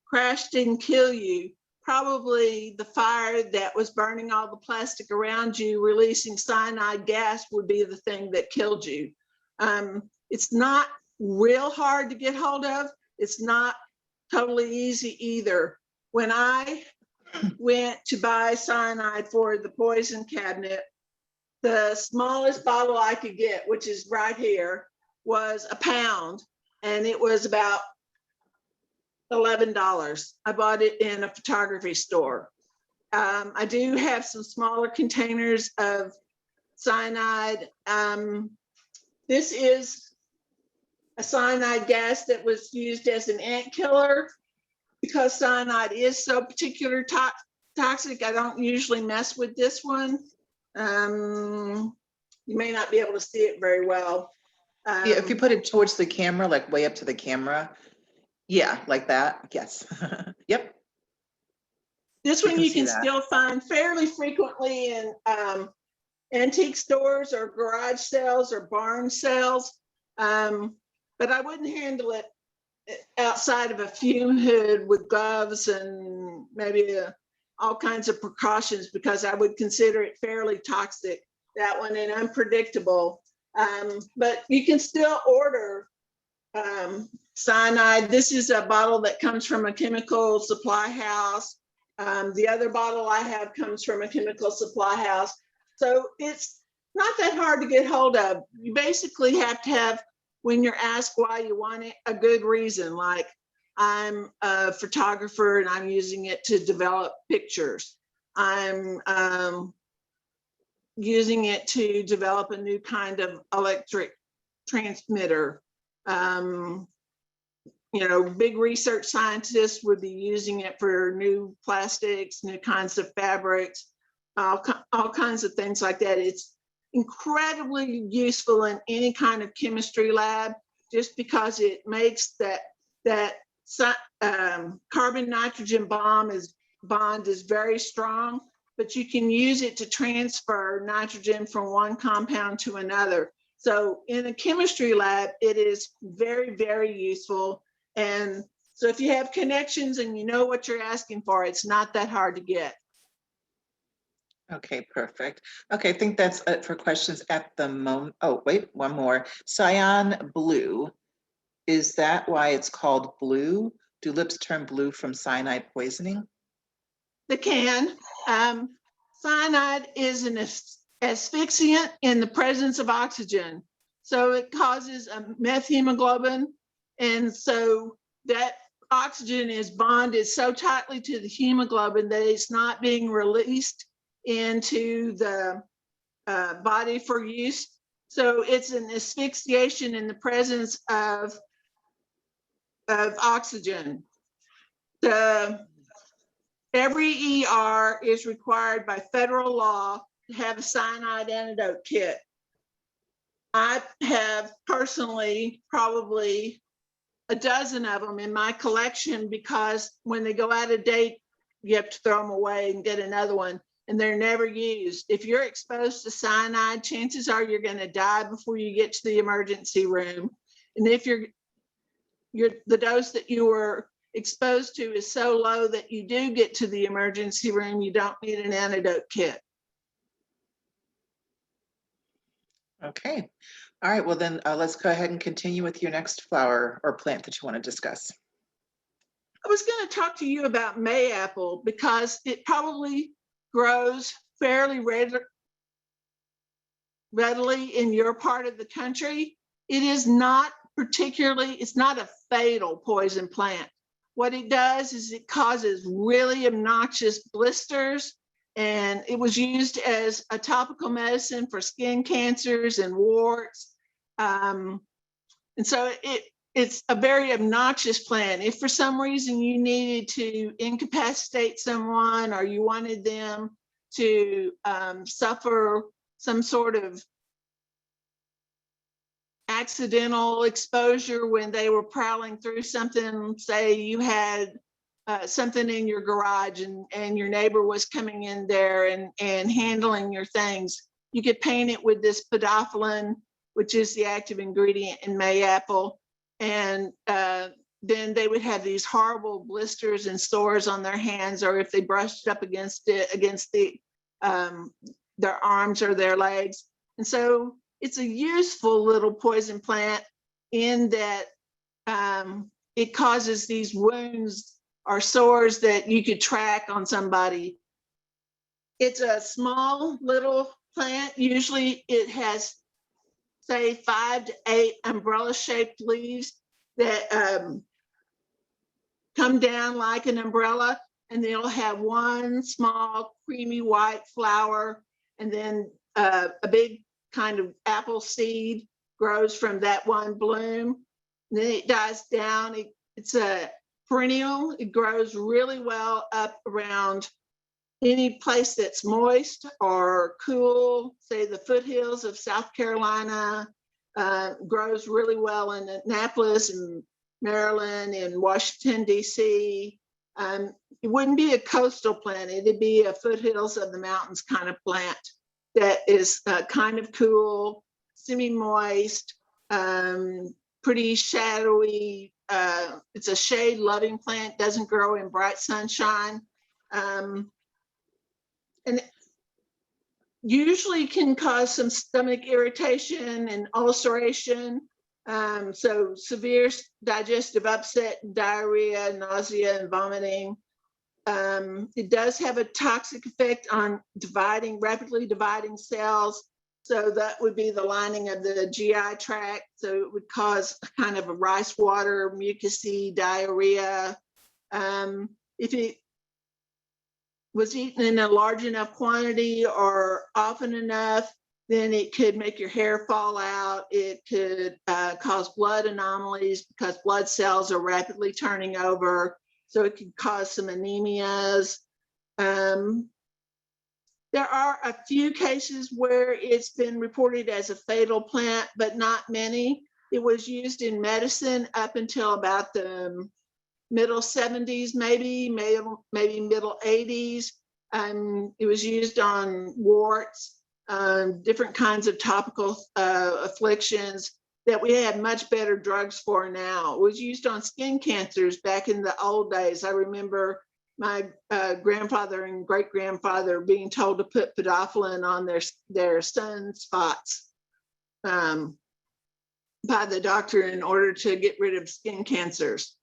crash didn't kill you, probably the fire that was burning all the plastic around you, releasing cyanide gas, would be the thing that killed you. It's not real hard to get hold of. It's not totally easy either. When I went to buy cyanide for the poison cabinet, the smallest bottle I could get, which is right here, was a pound, and it was about $11. I bought it in a photography store. I do have some smaller containers of cyanide. This is a cyanide gas that was used as an ant killer. Because cyanide is so particular toxic, I don't usually mess with this one. You may not be able to see it very well.
Yeah, if you put it towards the camera, like way up to the camera. Yeah, like that. Yes. Yep.
This one you can still find fairly frequently in antique stores or garage sales or barn sales. But I wouldn't handle it outside of a fume hood with gloves and maybe all kinds of precautions, because I would consider it fairly toxic, that one, and unpredictable. But you can still order cyanide. This is a bottle that comes from a chemical supply house. The other bottle I have comes from a chemical supply house. So it's not that hard to get hold of. You basically have to have, when you're asked why you want it, a good reason, like I'm a photographer and I'm using it to develop pictures. I'm using it to develop a new kind of electric transmitter. You know, big research scientists would be using it for new plastics, new kinds of fabrics, all kinds of things like that. incredibly useful in any kind of chemistry lab, just because it makes that carbon nitrogen bond is very strong, but you can use it to transfer nitrogen from one compound to another. So in a chemistry lab, it is very, very useful. And so if you have connections and you know what you're asking for, it's not that hard to get.
Okay, perfect. Okay, I think that's it for questions at the moment. Oh, wait, one more. Cyan blue. Is that why it's called blue? Do lips turn blue from cyanide poisoning?
They can. Cyanide is an asphyxiant in the presence of oxygen. So it causes a methemoglobin. And so that oxygen is bonded so tightly to the hemoglobin that it's not being released into the body for use. So it's an asphyxiation in the presence of oxygen. Every ER is required by federal law to have a cyanide antidote kit. I have personally probably a dozen of them in my collection, because when they go out of date, you have to throw them away and get another one, and they're never used. If you're exposed to cyanide, chances are you're going to die before you get to the emergency room. And if the dose that you were exposed to is so low that you do get to the emergency room, you don't need an antidote kit.
Okay. All right, well then let's go ahead and continue with your next flower or plant that you want to discuss.
I was going to talk to you about mayapple because it probably grows fairly readily in your part of the country. It is not it's not a fatal poison plant. What it does is it causes really obnoxious blisters, and it was used as a topical medicine for skin cancers and warts. And so it's a very obnoxious plant. If for some reason you needed to incapacitate someone, or you wanted them to suffer some sort of accidental exposure when they were prowling through something, say you had something in your garage and your neighbor was coming in there and handling your things, you could paint it with this podophyllin, which is the active ingredient in mayapple. And then they would have these horrible blisters and sores on their hands, or if they brushed up against their arms or their legs. And so it's a useful little poison plant in that it causes these wounds or sores that you could track on somebody. It's a small little plant. Usually it has, say, 5 to 8 umbrella-shaped leaves that come down like an umbrella, and they'll have one small creamy white flower, and then a big kind of apple seed grows from that one bloom. And then it dies down. It's a perennial. It grows really well up around any place that's moist or cool, say the foothills of South Carolina, grows really well in Annapolis and Maryland and Washington, D.C. It wouldn't be a coastal plant. It'd be a foothills of the mountains kind of plant that is kind of cool, semi-moist, pretty shadowy. It's a shade-loving plant, doesn't grow in bright sunshine. And usually can cause some stomach irritation and ulceration. So severe digestive upset, diarrhea, nausea, and vomiting. It does have a toxic effect on rapidly dividing cells. So that would be the lining of the GI tract. So it would cause kind of a rice water, mucousy, diarrhea. If it was eaten in a large enough quantity or often enough, then it could make your hair fall out. It could cause blood anomalies because blood cells are rapidly turning over. So it could cause some anemias. There are a few cases where it's been reported as a fatal plant, but not many. It was used in medicine up until about the middle 70s, maybe middle 80s. It was used on warts, different kinds of topical afflictions that we have much better drugs for now. It was used on skin cancers back in the old days. I remember my grandfather and great-grandfather being told to put podophyllin on their sunspots by the doctor in order to get rid of skin cancers.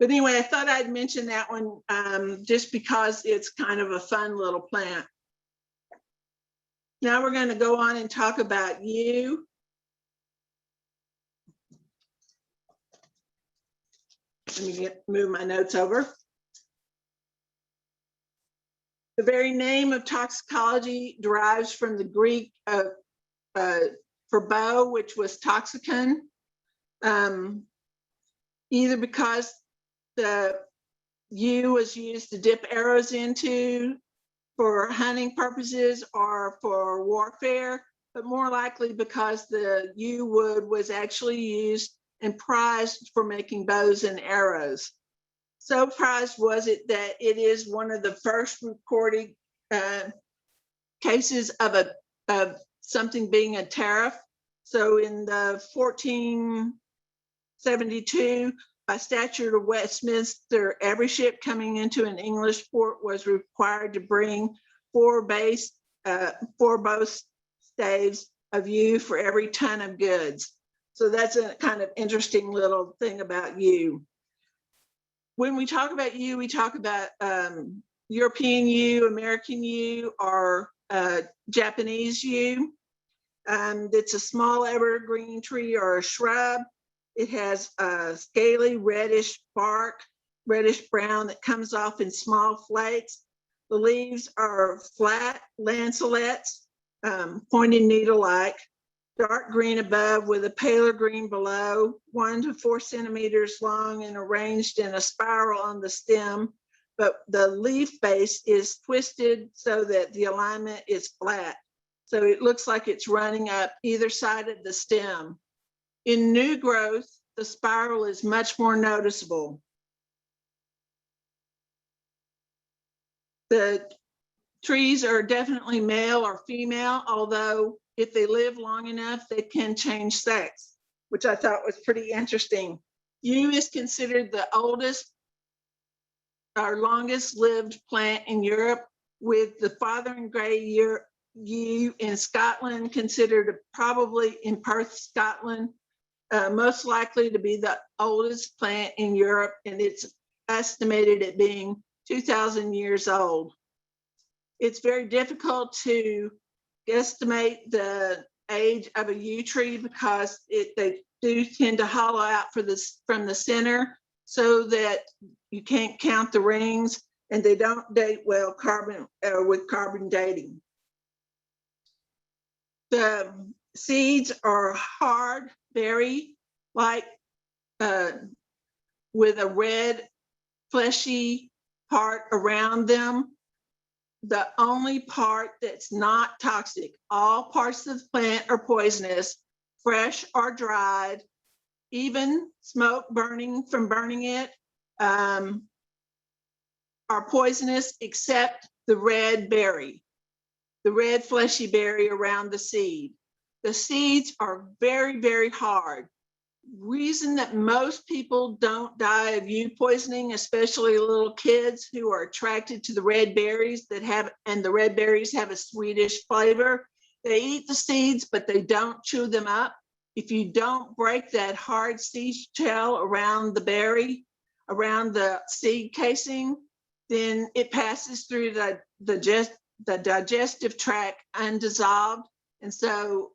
But anyway, I thought I'd mention that one just because it's kind of a fun little plant. Now we're going to go on and talk about yew. Let me move my notes over. The very name of toxicology derives from the Greek for bow, which was toxicon, either because the yew was used to dip arrows into for hunting purposes or for warfare, but more likely because the yew wood was actually used and prized for making bows and arrows. So prized was it that it is one of the first recorded cases of something being a tariff. So in the 1472, by statute of Westminster, every ship coming into an English port was required to bring 4 bow staves of yew for every ton of goods. So that's a kind of interesting little thing about yew. When we talk about yew, we talk about European yew, American yew, or Japanese yew. It's a small evergreen tree or a shrub. It has a scaly reddish bark, reddish brown that comes off in small flakes. The leaves are flat lanceolate, pointed needle-like, dark green above with a paler green below, 1 to 4 centimeters long and arranged in a spiral on the stem, but the leaf base is twisted so that the alignment is flat. So it looks like it's running up either side of the stem. In new growth, the spiral is much more noticeable. The trees are definitely male or female, although if they live long enough, they can change sex, which I thought was pretty interesting. Yew is considered the oldest or longest lived plant in Europe, with the Fotheringhay grey yew in Scotland considered probably in Perth, Scotland, most likely to be the oldest plant in Europe, and it's estimated at being 2,000 years old. It's very difficult to estimate the age of a yew tree because they do tend to hollow out from the center so that you can't count the rings, and they don't date well with carbon dating. The seeds are hard, berry like, with a red fleshy part around them. The only part that's not toxic, all parts of the plant are poisonous, fresh or dried, even smoke burning from burning it are poisonous, except the red berry, the red fleshy berry around the seed. The seeds are very, very hard. Reason that most people don't die of yew poisoning, especially little kids who are attracted to the red berries and the red berries have a sweetish flavor. They eat the seeds, but they don't chew them up. If you don't break that hard seed shell around the berry, around the seed casing, then it passes through the digestive tract undissolved. And so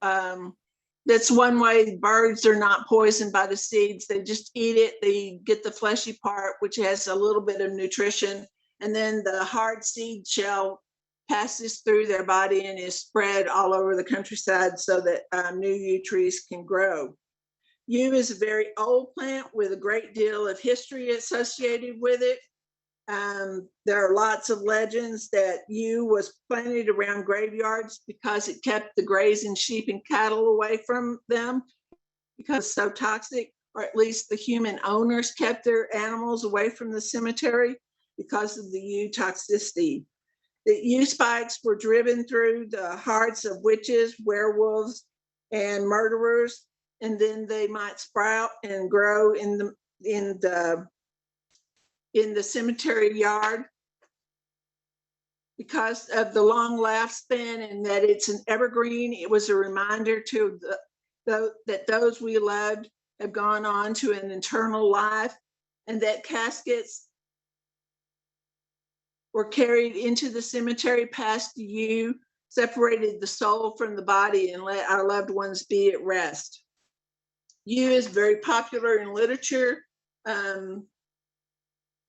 that's one way birds are not poisoned by the seeds. They just eat it. They get the fleshy part, which has a little bit of nutrition. And then the hard seed shell passes through their body and is spread all over the countryside so that new yew trees can grow. Yew is a very old plant with a great deal of history associated with it. There are lots of legends that yew was planted around graveyards because it kept the grazing sheep and cattle away from them because it's so toxic, or at least the human owners kept their animals away from the cemetery because of the yew toxicity. The yew spikes were driven through the hearts of witches, werewolves, and murderers, and then they might sprout and grow in the cemetery yard. Because of the long lifespan and that it's an evergreen, it was a reminder to that those we loved have gone on to an eternal life, and that caskets were carried into the cemetery past the yew, separated the soul from the body, and let our loved ones be at rest. Yew is very popular in literature.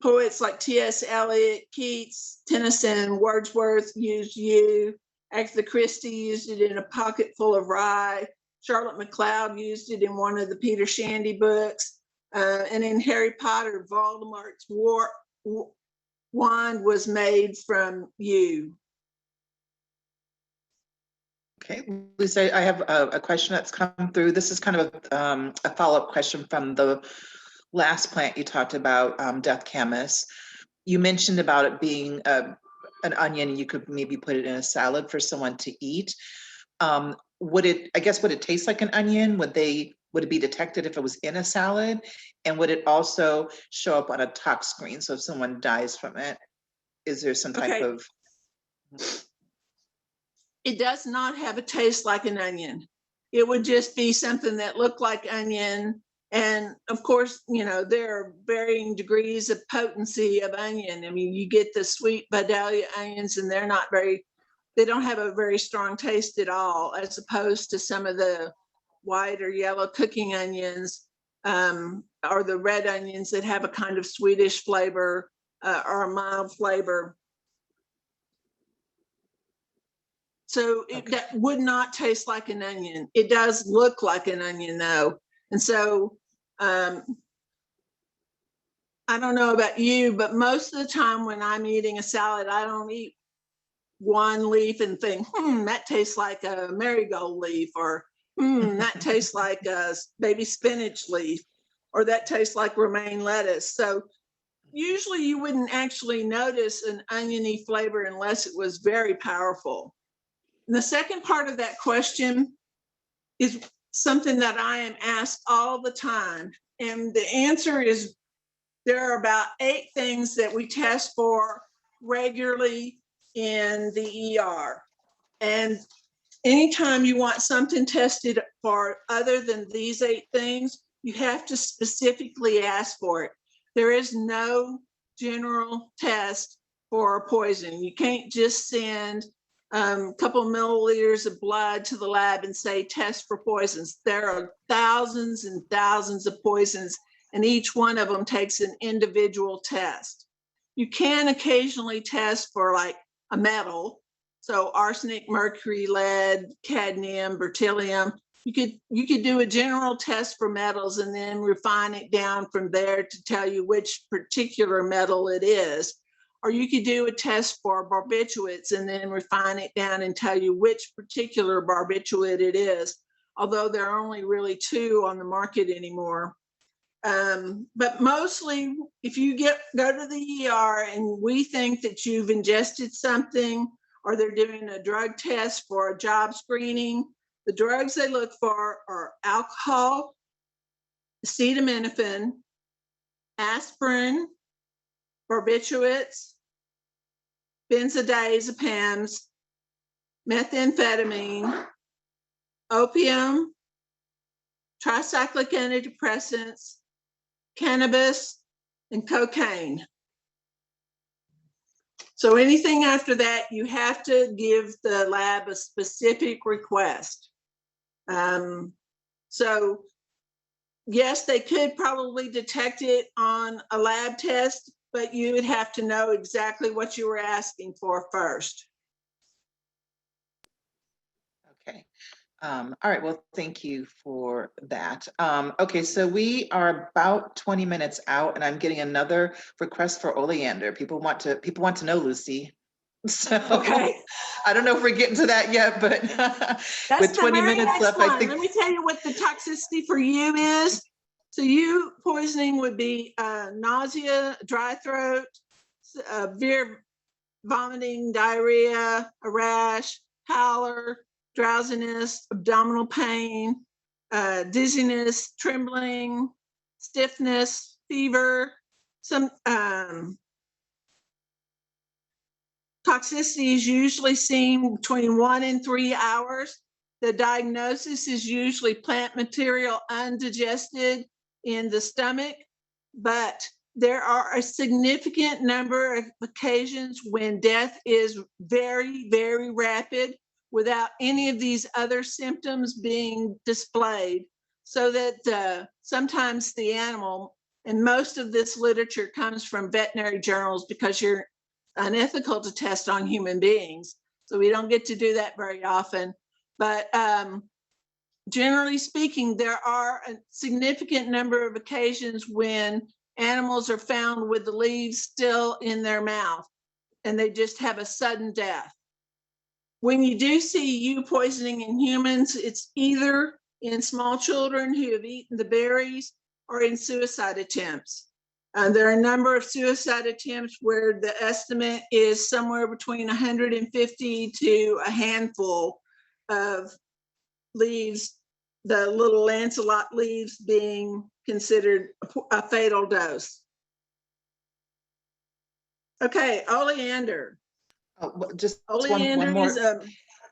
Poets like T.S. Eliot, Keats, Tennyson, Wordsworth used yew. Agatha Christie used it in A Pocket Full of Rye. Charlotte MacLeod used it in one of the Peter Shandy books. And in Harry Potter, Voldemort's wand was made from yew.
Okay, Lisa, I have a question that's come through. This is kind of a follow-up question from the last plant you talked about, Death Camas. You mentioned about it being an onion. You could maybe put it in a salad for someone to eat. Would it taste like an onion? Would it be detected if it was in a salad? And would it also show up on a tox screen? So if someone dies from it, is there some type of?
It does not have a taste like an onion. It would just be something that looked like onion. And of course, you know, there are varying degrees of potency of onion. I mean, you get the sweet Vidalia onions and they don't have a very strong taste at all, as opposed to some of the white or yellow cooking onions, or the red onions that have a kind of sweetish flavor or a mild flavor. So that would not taste like an onion. It does look like an onion though. And so I don't know about you, but most of the time when I'm eating a salad, I don't eat one leaf and think, that tastes like a marigold leaf, or that tastes like a baby spinach leaf, or that tastes like romaine lettuce. So usually you wouldn't actually notice an oniony flavor unless it was very powerful. And the second part of that question is something that I am asked all the time. And the answer is there are about 8 things that we test for regularly in the ER. And anytime you want something tested for other than these 8 things, you have to specifically ask for it. There is no general test for a poison. You can't just send a couple milliliters of blood to the lab and say test for poisons. There are thousands and thousands of poisons, and each one of them takes an individual test. You can occasionally test for like a metal, so arsenic, mercury, lead, cadmium, beryllium. You could do a general test for metals and then refine it down from there to tell you which particular metal it is. Or you could do a test for barbiturates and then refine it down and tell you which particular barbiturate it is, although there are only really 2 on the market anymore. But mostly, if you go to the ER and we think that you've ingested something, or they're doing a drug test for a job screening, the drugs they look for are alcohol, acetaminophen, aspirin, barbiturates, benzodiazepams, methamphetamine, opium, tricyclic antidepressants, cannabis, and cocaine. So anything after that, you have to give the lab a specific request. So yes, they could probably detect it on a lab test, but you would have to know exactly what you were asking for first.
Okay. All right, well, thank you for that. Okay, so we are about 20 minutes out and I'm getting another request for Oleander. People want to know, Lucy. So
Okay,
I don't know if we're getting to that yet, but
that's
with
the
20
very
minutes
next
left,
one.
I think.
Let me tell you what the toxicity for you is. So you poisoning would be nausea, dry throat, severe vomiting, diarrhea, a rash, pallor, drowsiness, abdominal pain, dizziness, trembling, stiffness, fever. Some toxicity is usually seen between 1 and 3 hours. The diagnosis is usually plant material undigested in the stomach, but there are a significant number of occasions when death is very, very rapid without any of these other symptoms being displayed. So that sometimes the animal, and most of this literature comes from veterinary journals because you're unethical to test on human beings. So we don't get to do that very often. But generally speaking, there are a significant number of occasions when animals are found with the leaves still in their mouth and they just have a sudden death. When you do see U poisoning in humans, it's either in small children who have eaten the berries or in suicide attempts. There are a number of suicide attempts where the estimate is somewhere between 150 to a handful of leaves, the little lanceolate leaves being considered a fatal dose. Okay, oleander.
Oh, just
Oleander
one more.
is a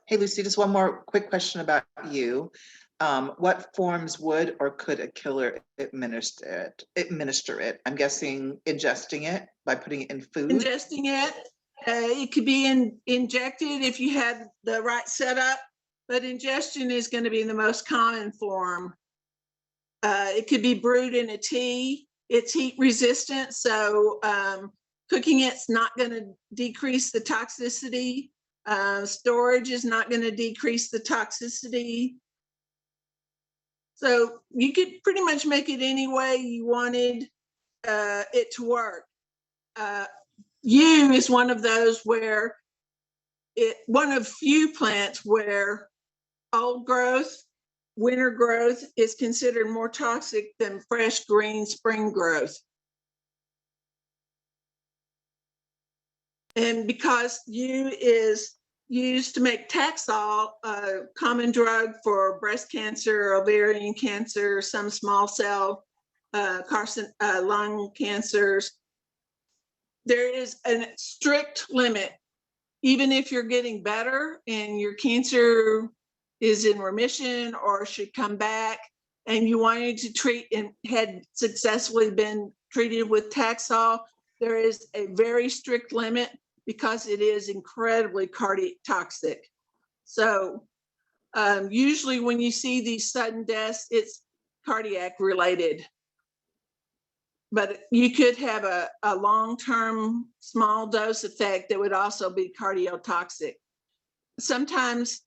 Hey, Lucy, just one more quick question about you. What forms would or could a killer administer it? I'm guessing ingesting it by putting it in food.
ingesting it. It could be injected if you had the right setup, but ingestion is going to be the most common form. It could be brewed in a tea. It's heat resistant, so cooking it's not going to decrease the toxicity. Storage is not going to decrease the toxicity. So you could pretty much make it any way you wanted it to work. Yew is one of those where one of few plants where old growth, winter growth is considered more toxic than fresh green spring growth. And because yew is used to make Taxol, a common drug for breast cancer, ovarian cancer, some small cell lung cancers, there is a strict limit. Even if you're getting better and your cancer is in remission or should come back and you wanted to treat and had successfully been treated with Taxol, there is a very strict limit because it is incredibly cardiac toxic. So usually when you see these sudden deaths, it's cardiac related. But you could have a long-term small dose effect that would also be cardiotoxic. Sometimes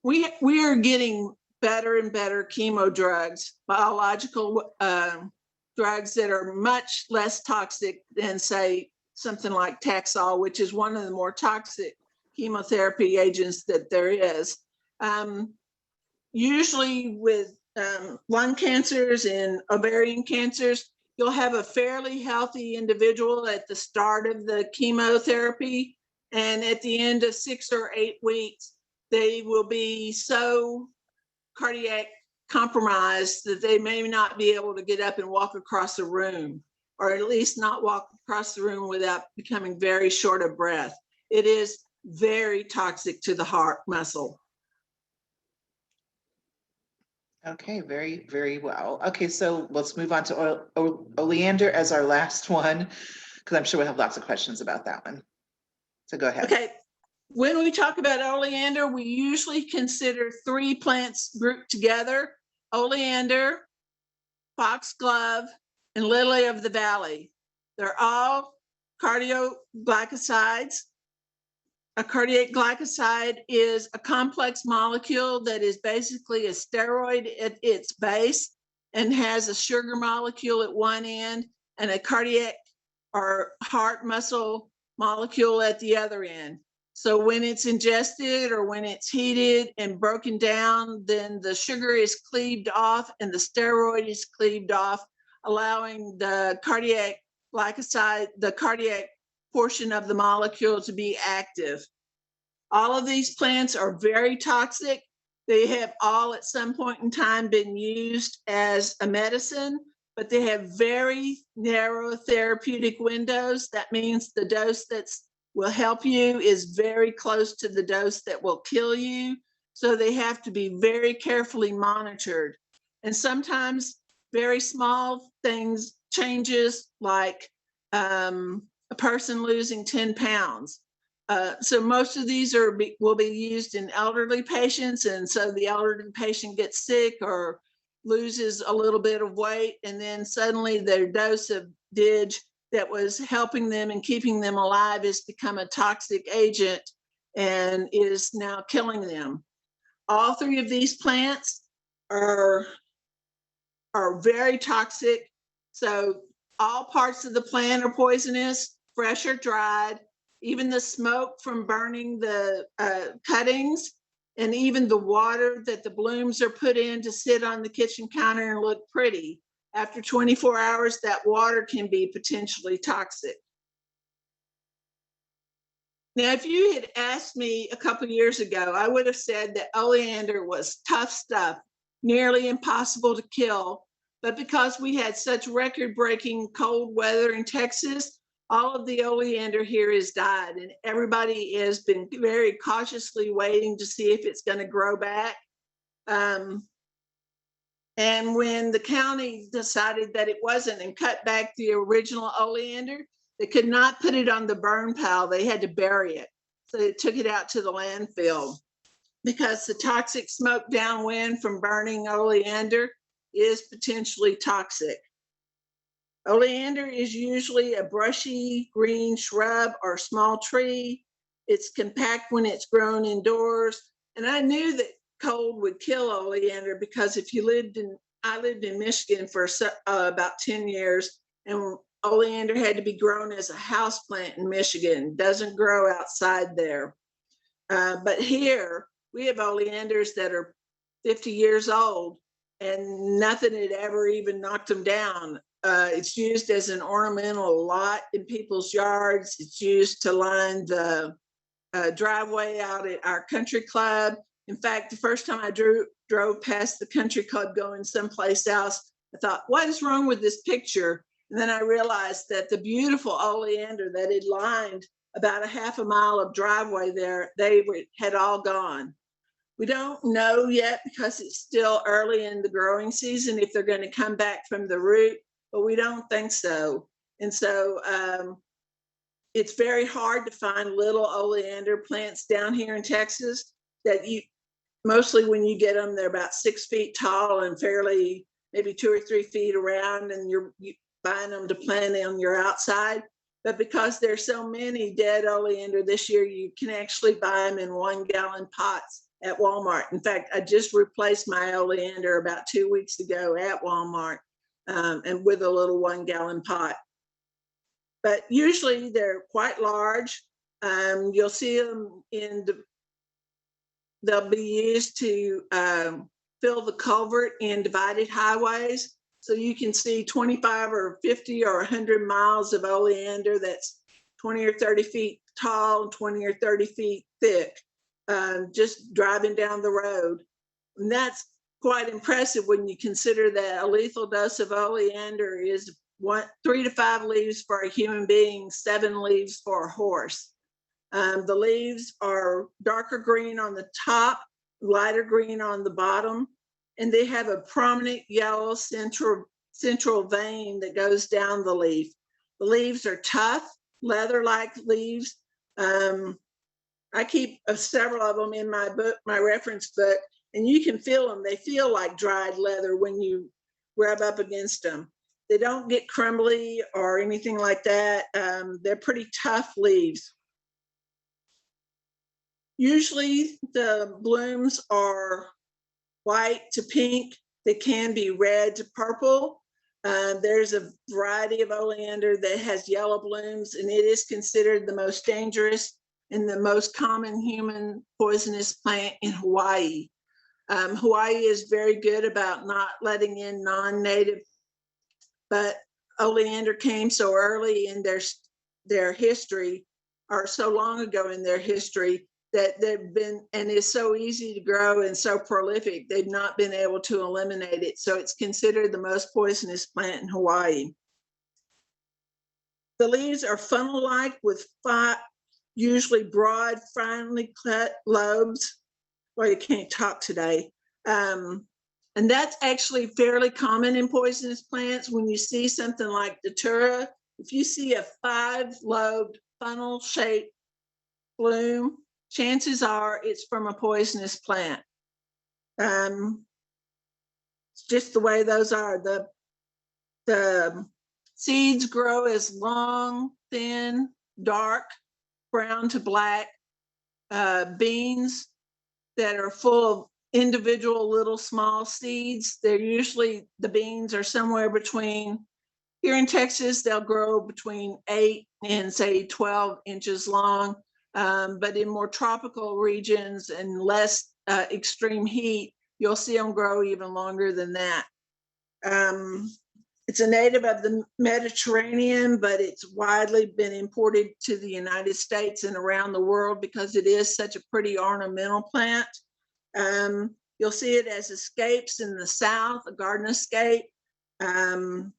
we are getting better and better chemo drugs, biological drugs that are much less toxic than, say, something like Taxol, which is one of the more toxic chemotherapy agents that there is. Usually with lung cancers and ovarian cancers, you'll have a fairly healthy individual at the start of the chemotherapy, and at the end of 6 or 8 weeks, they will be so cardiac compromised that they may not be able to get up and walk across the room, or at least not walk across the room without becoming very short of breath. It is very toxic to the heart muscle.
Okay, very, very well. Okay, so let's move on to oleander as our last one, because I'm sure we'll have lots of questions about that one. So go ahead.
Okay, when we talk about oleander, we usually consider 3 plants grouped together: oleander, foxglove, and lily of the valley. They're all cardioglycosides. A cardiac glycoside is a complex molecule that is basically a steroid at its base and has a sugar molecule at one end and a cardiac or heart muscle molecule at the other end. So when it's ingested or when it's heated and broken down, then the sugar is cleaved off and the steroid is cleaved off, allowing the cardiac glycoside, the cardiac portion of the molecule to be active. All of these plants are very toxic. They have all at some point in time been used as a medicine, but they have very narrow therapeutic windows. That means the dose that will help you is very close to the dose that will kill you. So they have to be very carefully monitored. And sometimes very small things, changes like a person losing 10 pounds. So most of these will be used in elderly patients. And so the elderly patient gets sick or loses a little bit of weight, and then suddenly their dose of DIG that was helping them and keeping them alive has become a toxic agent and is now killing them. All three of these plants are very toxic. So all parts of the plant are poisonous, fresh or dried. Even the smoke from burning the cuttings, and even the water that the blooms are put in to sit on the kitchen counter and look pretty. After 24 hours, that water can be potentially toxic. Now, if you had asked me a couple of years ago, I would have said that oleander was tough stuff, nearly impossible to kill. But because we had such record-breaking cold weather in Texas, all of the oleander here has died, and everybody has been very cautiously waiting to see if it's going to grow back. And when the county decided that it wasn't and cut back the original oleander, they could not put it on the burn pile. They had to bury it. So they took it out to the landfill because the toxic smoke downwind from burning oleander is potentially toxic. Oleander is usually a brushy green shrub or small tree. It's compact when it's grown indoors. And I knew that cold would kill oleander because I lived in Michigan for about 10 years, and oleander had to be grown as a house plant in Michigan. Doesn't grow outside there. But here we have oleanders that are 50 years old and nothing had ever even knocked them down. It's used as an ornamental lot in people's yards. It's used to line the driveway out at our country club. In fact, the first time I drove past the country club going someplace else, I thought, what is wrong with this picture? And then I realized that the beautiful oleander that had lined about a half a mile of driveway there, had all gone. We don't know yet because it's still early in the growing season if they're going to come back from the root, but we don't think so. And so it's very hard to find little oleander plants down here in Texas that mostly when you get them, they're about 6 feet tall and fairly maybe 2 or 3 feet around, and you're buying them to plant on your outside. But because there's so many dead oleander this year, you can actually buy them in 1-gallon pots at Walmart. In fact, I just replaced my oleander about 2 weeks ago at Walmart and with a little 1-gallon pot. But usually they're quite large. You'll see them they'll be used to fill the culvert in divided highways. So you can see 25 or 50 or 100 miles of oleander that's 20 or 30 feet tall, 20 or 30 feet thick, just driving down the road. And that's quite impressive when you consider that a lethal dose of oleander is 3 to 5 leaves for a human being, 7 leaves for a horse. The leaves are darker green on the top, lighter green on the bottom, and they have a prominent yellow central vein that goes down the leaf. The leaves are tough, leather-like leaves. I keep several of them in my book, my reference book, and you can feel them. They feel like dried leather when you rub up against them. They don't get crumbly or anything like that. They're pretty tough leaves. Usually the blooms are white to pink. They can be red to purple. There's a variety of oleander that has yellow blooms, and it is considered the most dangerous and the most common human poisonous plant in Hawaii. Hawaii is very good about not letting in non-native, but oleander came so early in their history, or so long ago in their history, that they've been, and is so easy to grow and so prolific, they've not been able to eliminate it. So it's considered the most poisonous plant in Hawaii. The leaves are funnel-like with usually broad, finely cut lobes. Well, you can't talk today. And that's actually fairly common in poisonous plants. When you see something like Datura, if you see a 5-lobed funnel-shaped bloom, chances are it's from a poisonous plant. It's just the way those are. The seeds grow as long, thin, dark, brown to black beans that are full of individual little small seeds. They're usually, the beans are somewhere between, here in Texas, they'll grow between 8 and say 12 inches long. But in more tropical regions and less extreme heat, you'll see them grow even longer than that. It's a native of the Mediterranean, but it's widely been imported to the United States and around the world because it is such a pretty ornamental plant. You'll see it as escapes in the south, a garden escape. The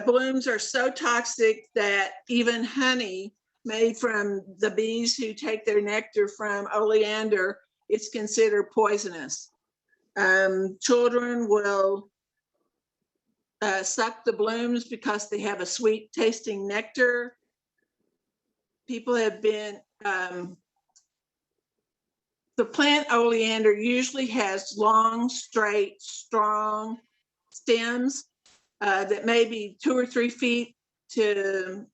blooms are so toxic that even honey made from the bees who take their nectar from oleander, it's considered poisonous. Children will suck the blooms because they have a sweet tasting nectar. People have been, the plant oleander usually has long, straight, strong stems that may be 2 or 3 feet to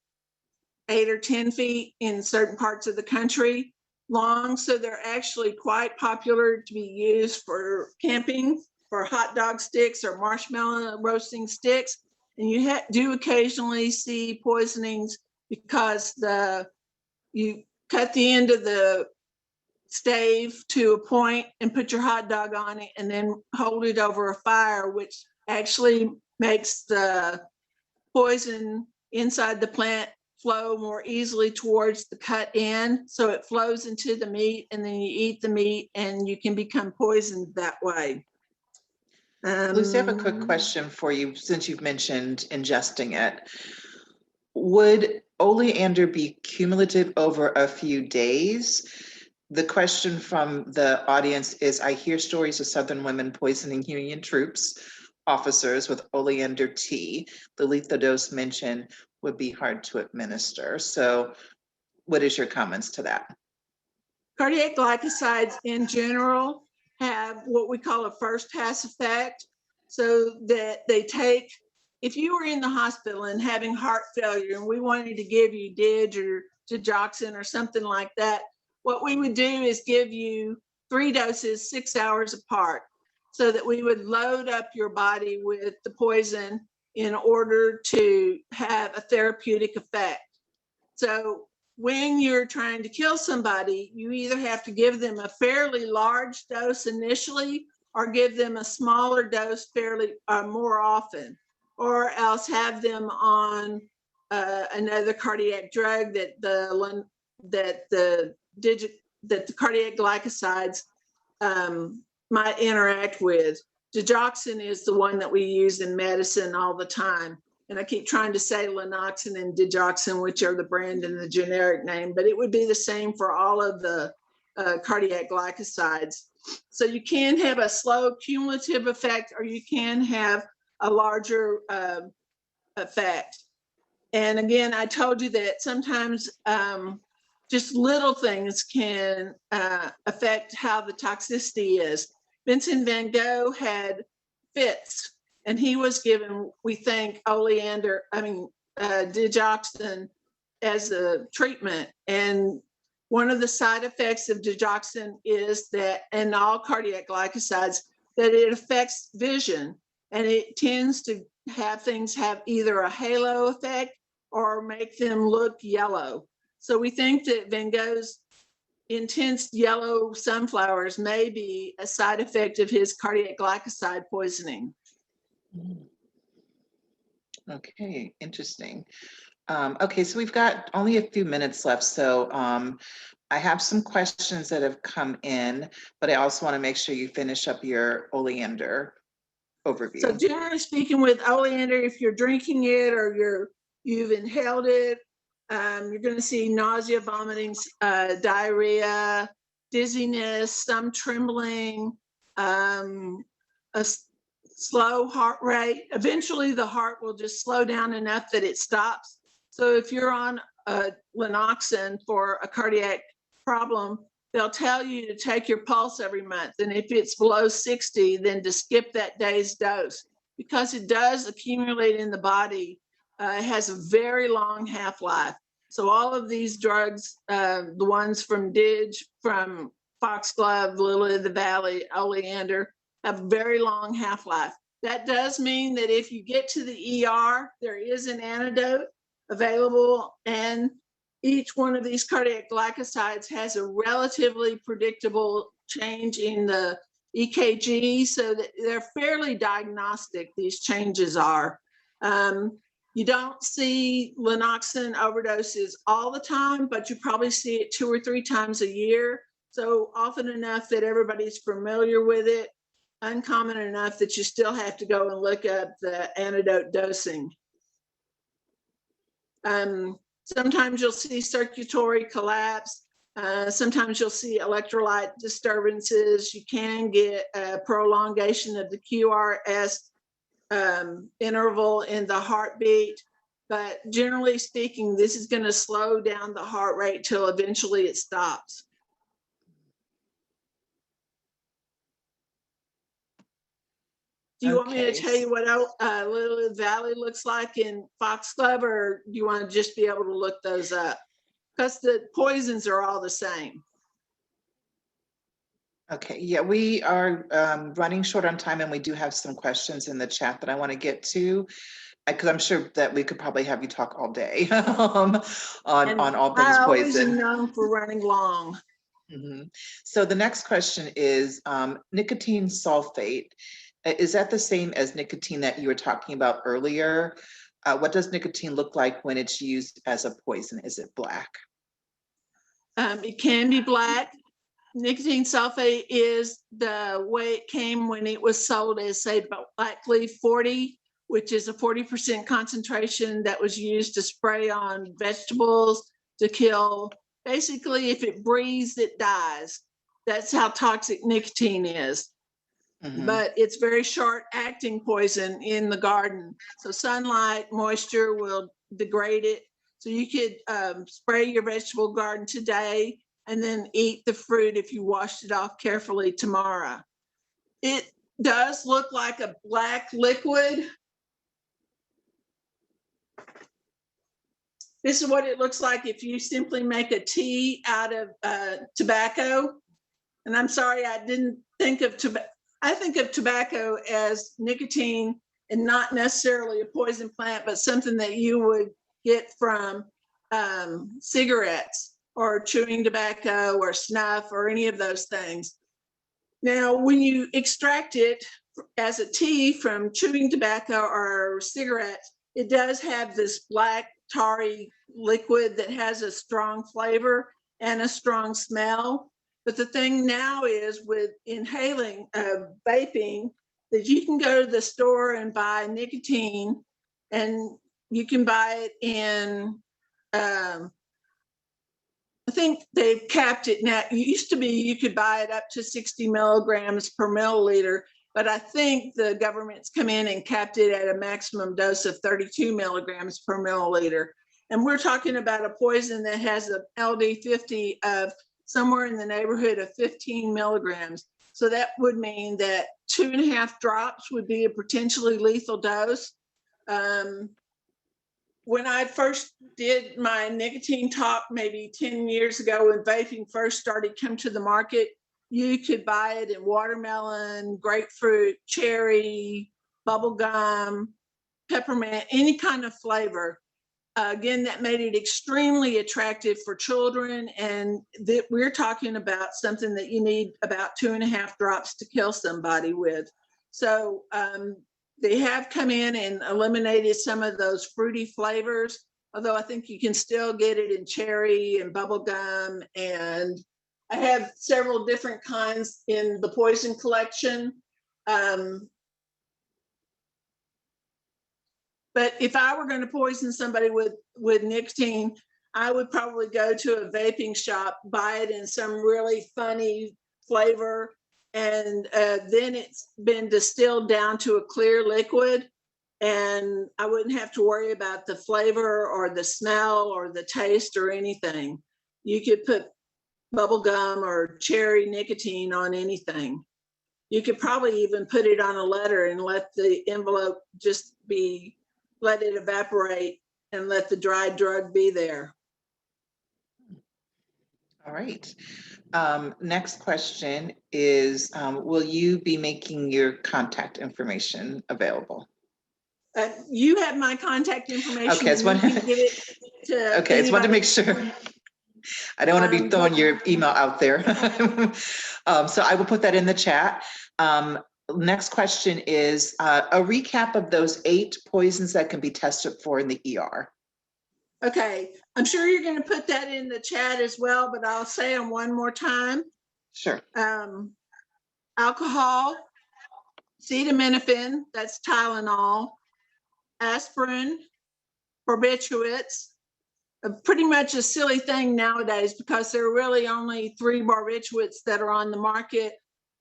8 or 10 feet in certain parts of the country long. So they're actually quite popular to be used for camping, for hot dog sticks or marshmallow roasting sticks. And you do occasionally see poisonings because you cut the end of the stave to a point and put your hot dog on it and then hold it over a fire, which actually makes the poison inside the plant flow more easily towards the cut end. So it flows into the meat and then you eat the meat and you can become poisoned that way.
Lucy, I have a quick question for you since you've mentioned ingesting it. Would oleander be cumulative over a few days? The question from the audience is, I hear stories of Southern women poisoning Union troops, officers with oleander tea. The lethal dose mentioned would be hard to administer. So what is your comments to that?
Cardiac glycosides in general have what we call a first pass effect, so that they take, if you were in the hospital and having heart failure and we wanted to give you DIG or digoxin or something like that, what we would do is give you 3 doses 6 hours apart, so that we would load up your body with the poison in order to have a therapeutic effect. So when you're trying to kill somebody, you either have to give them a fairly large dose initially or give them a smaller dose fairly more often, or else have them on another cardiac drug that the cardiac glycosides might interact with. Digoxin is the one that we use in medicine all the time. And I keep trying to say Lanoxin and digoxin, which are the brand and the generic name, but it would be the same for all of the cardiac glycosides. So you can have a slow cumulative effect, or you can have a larger effect. And again, I told you that sometimes just little things can affect how the toxicity is. Vincent van Gogh had fits, and he was given, we think, digoxin as a treatment. And One of the side effects of digoxin is that, and all cardiac glycosides, that it affects vision, and it tends to have things have either a halo effect or make them look yellow. So we think that Van Gogh's intense yellow sunflowers may be a side effect of his cardiac glycoside poisoning.
Okay, interesting. Okay, so we've got only a few minutes left. So I have some questions that have come in, but I also want to make sure you finish up your Oleander overview.
So generally speaking, with Oleander, if you're drinking it or you've inhaled it, you're going to see nausea, vomiting, diarrhea, dizziness, some trembling, a slow heart rate. Eventually, the heart will just slow down enough that it stops. So if you're on Lanoxin for a cardiac problem, they'll tell you to take your pulse every month. And if it's below 60, then to skip that day's dose, because it does accumulate in the body. It has a very long half-life. So all of these drugs, the ones from from Foxglove, Lily of the Valley, Oleander, have very long half-life. That does mean that if you get to the ER, there is an antidote available, and each one of these cardiac glycosides has a relatively predictable change in the EKG, so that they're fairly diagnostic, these changes are. You don't see Lanoxin overdoses all the time, but you probably see it 2 or 3 times a year. So often enough that everybody's familiar with it, uncommon enough that you still have to go and look up the antidote dosing. Sometimes you'll see circulatory collapse. Sometimes you'll see electrolyte disturbances. You can get a prolongation of the QRS interval in the heartbeat. But generally speaking, this is going to slow down the heart rate till eventually it stops. Do you want me to tell you what Lily Valley looks like in Foxglove, or do you want to just be able to look those up? Because the poisons are all the same.
Okay, yeah, we are running short on time, and we do have some questions in the chat that I want to get to, because I'm sure that we could probably have you talk all day on all things
I always
poison.
am known for running long.
So the next question is nicotine sulfate. Is that the same as nicotine that you were talking about earlier? What does nicotine look like when it's used as a poison? Is it black?
It can be black. Nicotine sulfate is the way it came when it was sold as, say, Black Leaf 40, which is a 40% concentration that was used to spray on vegetables to kill. Basically, if it breathes, it dies. That's how toxic nicotine is. But it's very short-acting poison in the garden. So sunlight, moisture will degrade it. So you could spray your vegetable garden today and then eat the fruit if you washed it off carefully tomorrow. It does look like a black liquid. This is what it looks like if you simply make a tea out of tobacco. And I'm sorry, I didn't think of tobacco. I think of tobacco as nicotine and not necessarily a poison plant, but something that you would get from cigarettes or chewing tobacco or snuff or any of those things. Now, when you extract it as a tea from chewing tobacco or cigarettes, it does have this black tarry liquid that has a strong flavor and a strong smell. But the thing now is with inhaling, vaping, that you can go to the store and buy nicotine, and you can buy it in, I think they've capped it now. It used to be you could buy it up to 60 milligrams per milliliter, but I think the government's come in and capped it at a maximum dose of 32 milligrams per milliliter. And we're talking about a poison that has an LD50 of somewhere in the neighborhood of 15 milligrams. So that would mean that 2.5 drops would be a potentially lethal dose. when I first did my nicotine talk, maybe 10 years ago, when vaping first started come to the market, you could buy it in watermelon, grapefruit, cherry, bubble gum, peppermint, any kind of flavor. Again, that made it extremely attractive for children. And that we're talking about something that you need about 2.5 drops to kill somebody with. So they have come in and eliminated some of those fruity flavors, although I think you can still get it in cherry and bubble gum. And I have several different kinds in the poison collection. But if I were going to poison somebody with nicotine, I would probably go to a vaping shop, buy it in some really funny flavor, and then it's been distilled down to a clear liquid, and I wouldn't have to worry about the flavor or the smell or the taste or anything. You could put bubble gum or cherry nicotine on anything. You could probably even put it on a letter and let the envelope just be, let it evaporate and let the dried drug be there.
All right. Next question is, will you be making your contact information available?
You have my contact information.
Okay,
and you can give it to
okay, I just wanted to
anybody.
make sure. I don't want to be throwing your email out there. So I will put that in the chat. Next question is a recap of those 8 poisons that can be tested for in the ER.
Okay, I'm sure you're going to put that in the chat as well, but I'll say them one more time.
Sure.
Alcohol, acetaminophen, that's Tylenol, aspirin, barbiturates, pretty much a silly thing nowadays because there are really only 3 barbiturates that are on the market.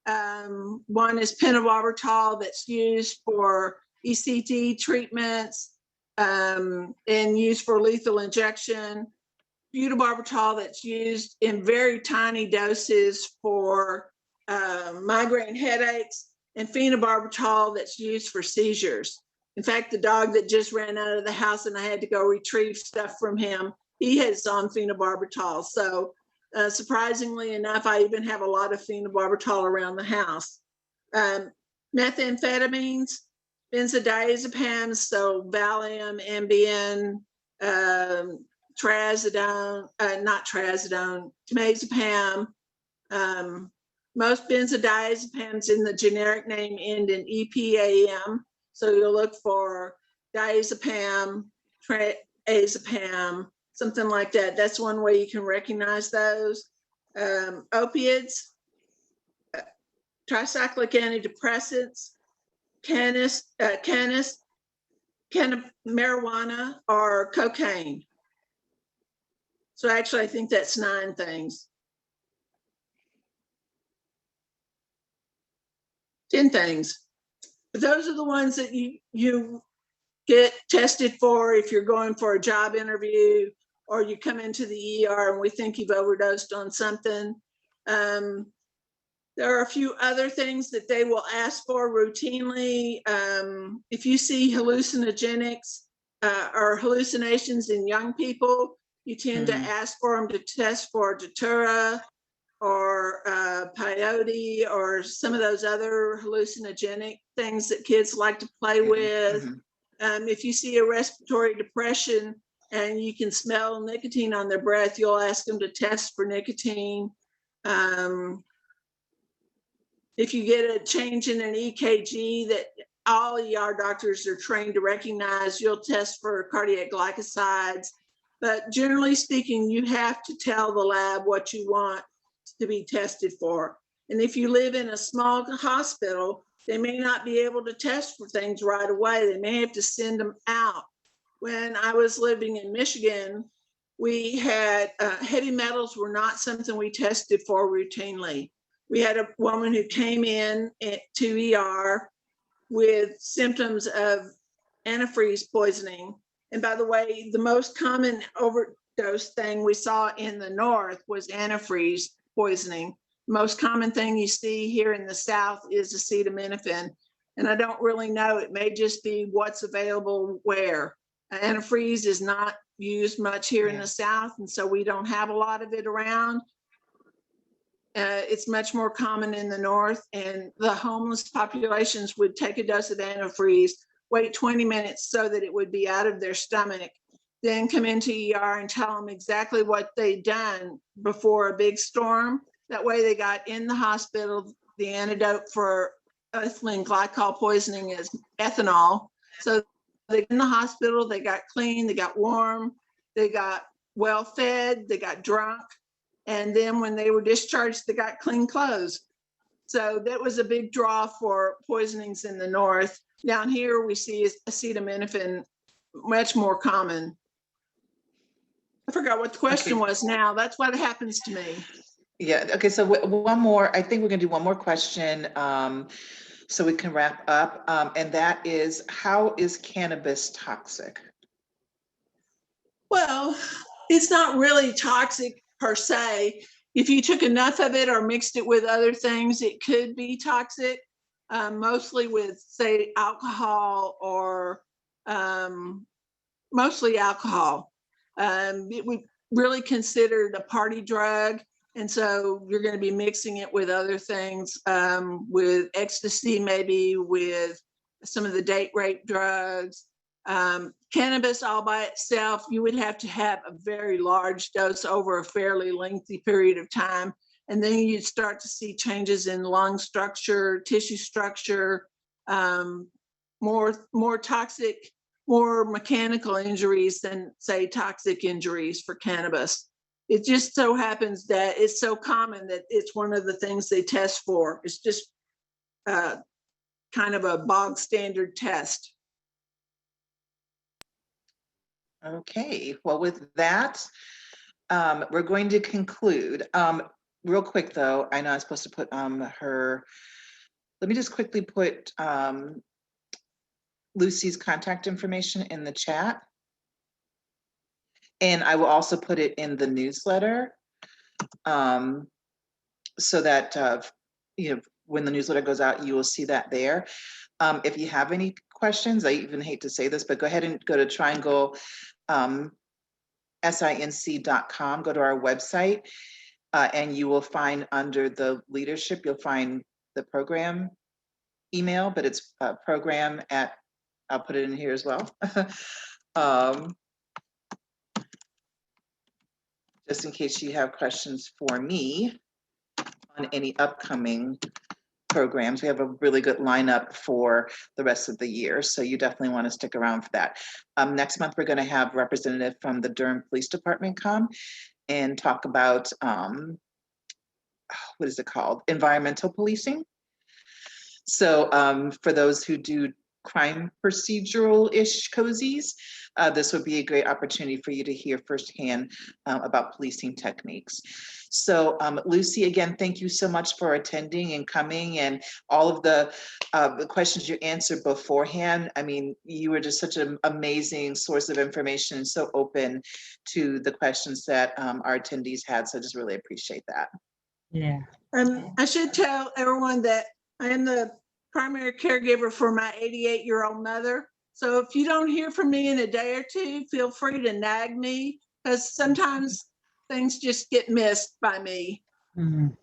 One is pentobarbital that's used for ECT treatments and used for lethal injection. Butalbital that's used in very tiny doses for migraine headaches, and phenobarbital that's used for seizures. In fact, the dog that just ran out of the house and I had to go retrieve stuff from him, he has on phenobarbital. So surprisingly enough, I even have a lot of phenobarbital around the house. Methamphetamines, benzodiazepines, so Valium, Ambien, trazodone, not trazodone, temazepam. Most benzodiazepines in the generic name end in EPAM. So you'll look for diazepam, trazepam, something like that. That's one way you can recognize those. Opiates, tricyclic antidepressants, marijuana, or cocaine. So actually, I think that's 9 things. 10 things. But those are the ones that you get tested for if you're going for a job interview or you come into the ER and we think you've overdosed on something. There are a few other things that they will ask for routinely. If you see hallucinogenics or hallucinations in young people, you tend to ask for them to test for datura or peyote or some of those other hallucinogenic things that kids like to play with. If you see a respiratory depression and you can smell nicotine on their breath, you'll ask them to test for nicotine. If you get a change in an EKG that all ER doctors are trained to recognize, you'll test for cardiac glycosides. But generally speaking, you have to tell the lab what you want to be tested for. And if you live in a small hospital, they may not be able to test for things right away. They may have to send them out. When I was living in Michigan, we had heavy metals were not something we tested for routinely. We had a woman who came in to ER with symptoms of antifreeze poisoning. And by the way, the most common overdose thing we saw in the north was antifreeze poisoning. Most common thing you see here in the south is acetaminophen. And I don't really know, it may just be what's available where. Antifreeze is not used much here in
Yeah.
the South, and so we don't have a lot of it around. It's much more common in the North, and the homeless populations would take a dose of antifreeze, wait 20 minutes so that it would be out of their stomach, then come into ER and tell them exactly what they'd done before a big storm. That way they got in the hospital. The antidote for ethylene glycol poisoning is ethanol. So they in the hospital, they got clean, they got warm, they got well fed, they got drunk. And then when they were discharged, they got clean clothes. So that was a big draw for poisonings in the North. Down here, we see acetaminophen much more common. I forgot what the question was now. That's what happens to me.
Yeah, okay, so one more, I think we're gonna do one more question, so we can wrap up, and that is, how is cannabis toxic?
Well, it's not really toxic per se. If you took enough of it or mixed it with other things, it could be toxic, mostly with, say, alcohol or mostly alcohol. We really considered a party drug. And so you're going to be mixing it with other things, with ecstasy, maybe with some of the date rape drugs. Cannabis all by itself, you would have to have a very large dose over a fairly lengthy period of time. And then you'd start to see changes in lung structure, tissue structure, more toxic, more mechanical injuries than, say, toxic injuries for cannabis. It just so happens that it's so common that it's one of the things they test for. It's just kind of a bog standard test.
Okay, well, with that, we're going to conclude. Real quick though, I know I'm supposed to put let me just quickly put Lucy's contact information in the chat. And I will also put it in the newsletter, so that when the newsletter goes out, you will see that there. If you have any questions, I even hate to say this, but go ahead and go to trianglesinc.com, go to our website, and you will find under the leadership, you'll find the program email, but it's program at, I'll put it in here as well. Just in case you have questions for me on any upcoming programs. We have a really good lineup for the rest of the year, so you definitely want to stick around for that. Next month, we're going to have a representative from the Durham Police Department come and talk about, what is it called? Environmental policing. So for those who do crime procedural-ish cozies, this would be a great opportunity for you to hear firsthand about policing techniques. So Lucy, again, thank you so much for attending and coming, and all of the questions you answered beforehand. I mean, you were just such an amazing source of information, so open to the questions that our attendees had. So just really appreciate that.
Yeah.
I should tell everyone that I am the primary caregiver for my 88-year-old mother. So if you don't hear from me in a day or two, feel free to nag me, because sometimes things just get missed by me.
Mhm.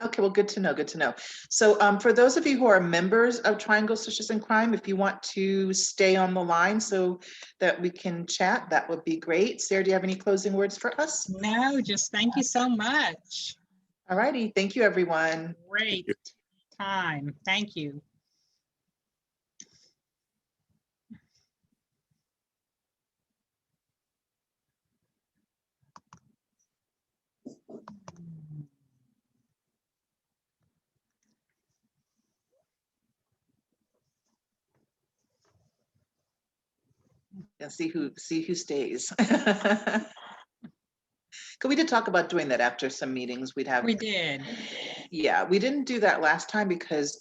Okay, well, good to know, good to know. So for those of you who are members of Triangle Sisters in Crime, if you want to stay on the line so that we can chat, that would be great. Sarah, do you have any closing words for us?
No, just thank you so much.
All righty, thank you, everyone.
Great time. Thank you.
And see who stays. We did talk about doing that after some meetings. We'd have.
We did.
Yeah, we didn't do that last time because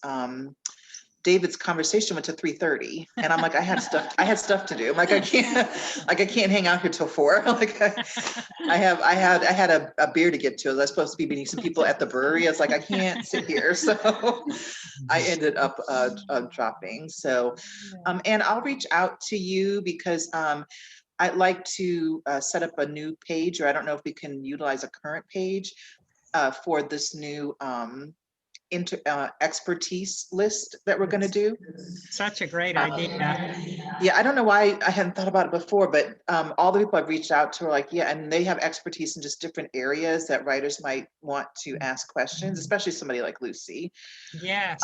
David's conversation went to 3:30, and I'm like, I had stuff to do. I'm like, I can't hang out here till 4. Like, I had a beer to get to. I was supposed to be meeting some people at the brewery. I was like, I can't sit here. So I ended up dropping. So, and I'll reach out to you because I'd like to set up a new page, or I don't know if we can utilize a current page for this new expertise list that we're going to do.
Such a great idea.
Yeah, I don't know why I hadn't thought about it before, but all the people I've reached out to are like, yeah, and they have expertise in just different areas that writers might want to ask questions, especially somebody like Lucy.
Yes.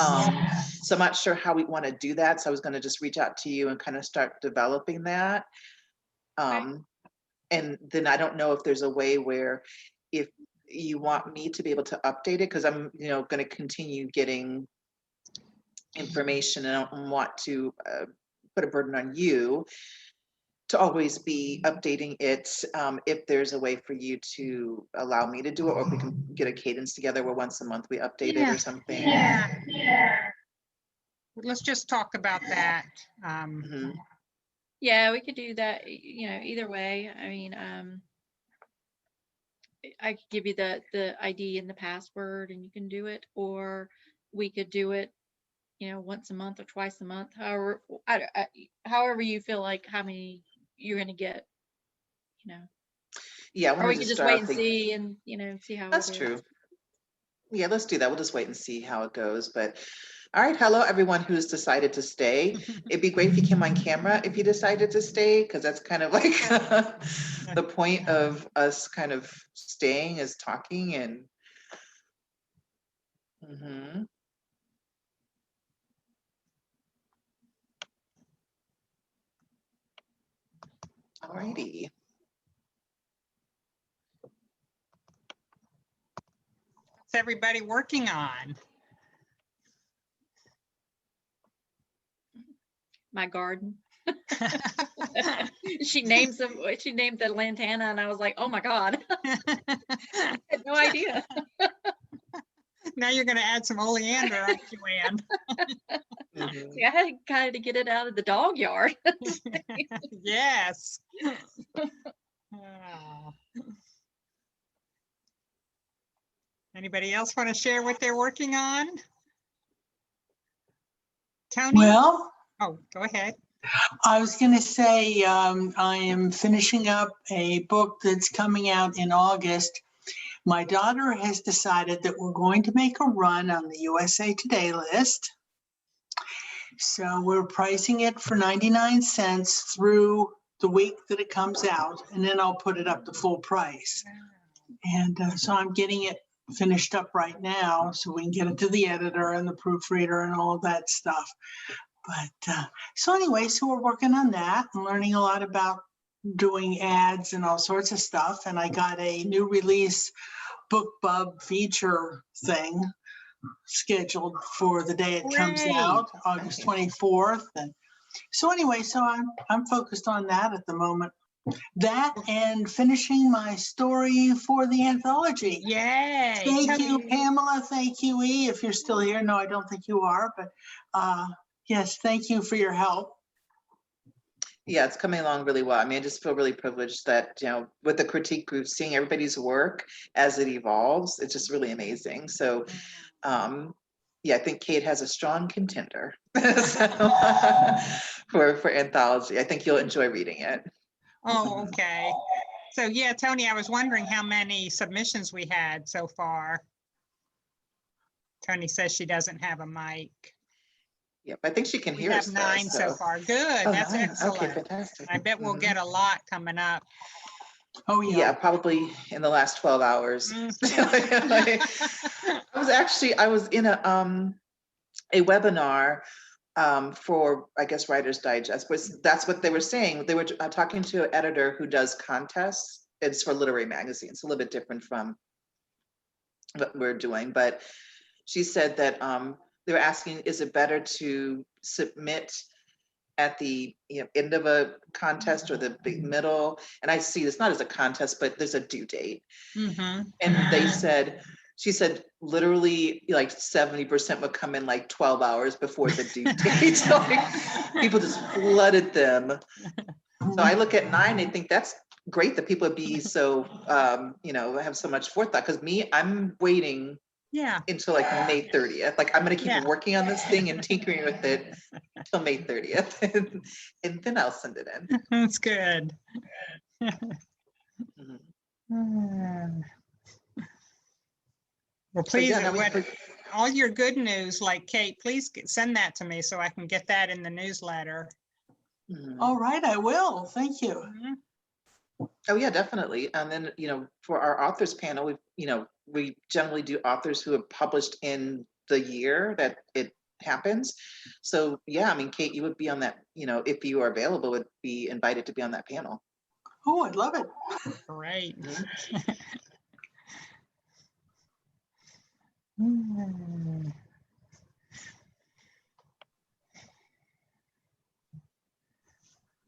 So I'm not sure how we want to do that. So I was going to just reach out to you and kind of start developing that. And then I don't know if there's a way where if you want me to be able to update it, because I'm, going to continue getting information, and I don't want to put a burden on you to always be updating it. If there's a way for you to allow me to do it, or if we can get a cadence together where once a month we update it or something.
Yeah. Let's just talk about that.
Mhm.
Yeah, we could do that, either way. I mean, I could give you the ID and the password and you can do it, or we could do it, once a month or twice a month, however you feel like how many you're going to get,
Yeah, I
or
wanted
we
to
could just
start
wait and
the-
see and, see how it
That's
is.
true. Yeah, let's do that. We'll just wait and see how it goes. But all right, hello everyone who's decided to stay. It'd be great if you came on camera if you decided to stay, because that's kind of like the point of us kind of staying is talking and. Mhm. All righty.
What's everybody working on?
My garden. She named the Lantana, and I was like, oh my God. I had no idea.
Now you're going to add some oleander, aren't you, Ann?
Mhm.
See, I had kind of get it out of the dog yard.
Yes. Oh. Anybody else want to share what they're working on? Tony?
Well,
Oh, go ahead.
I was going to say I am finishing up a book that's coming out in August. My daughter has decided that we're going to make a run on the USA Today list. So we're pricing it for 99 cents through the week that it comes out, and then I'll put it up to full price. And so I'm getting it finished up right now so we can get it to the editor and the proofreader and all of that stuff. But so anyway, so we're working on that and learning a lot about doing ads and all sorts of stuff. And I got a new release BookBub feature thing scheduled for the day it comes
Great.
out, August 24th. And so anyway, so I'm focused on that at the moment. That and finishing my story for the anthology.
Yay.
Thank you, Pamela. Thank you, E, if you're still here. No, I don't think you are, but yes, thank you for your help.
Yeah, it's coming along really well. I mean, I just feel really privileged that, with the critique group, seeing everybody's work as it evolves, it's just really amazing. So, yeah, I think Kate has a strong contender for anthology. I think you'll enjoy reading it.
Oh, okay. So yeah, Tony, I was wondering how many submissions we had so far. Tony says she doesn't have a mic.
Yep, I think she can
We
hear
have
us.
9 so far. Good.
Oh,
That's
9.
excellent.
Okay, fantastic.
I bet we'll
Mhm.
get a lot coming up.
Oh,
Yeah, probably in the last 12 hours.
Mhm.
I was in a webinar for, I guess, Writer's Digest. That's what they were saying. They were talking to an editor who does contests. It's for literary magazines, a little bit different from what we're doing. But she said that they were asking, is it better to submit at the end of a contest or the big middle? And I see this not as a contest, but there's a due date.
Mhm.
And they said, She said literally like 70% would come in like 12 hours before the due date. So like, people just flooded them. So I look at 9, I think that's great that people would be so, you know, have so much forethought. Because me, I'm waiting
Yeah,
until like May 30th. Like I'm gonna keep
Yeah.
working on this thing and tinkering with it until May 30th. And then I'll send it in.
that's good.
Mhm.
Well,
So,
please,
yeah, no,
all your good news, like Kate, please send that to me so I can get that in the newsletter.
Mhm.
All right, I will. Thank you.
Mhm.
Oh, yeah, definitely. And then, you know, for our authors panel, we generally do authors who have published in the year that it happens. So, yeah, I mean, Kate, you would be on that, you know, if you are available, would be invited to be on that panel.
Oh, I'd love it.
Great.
Mhm.
Mm.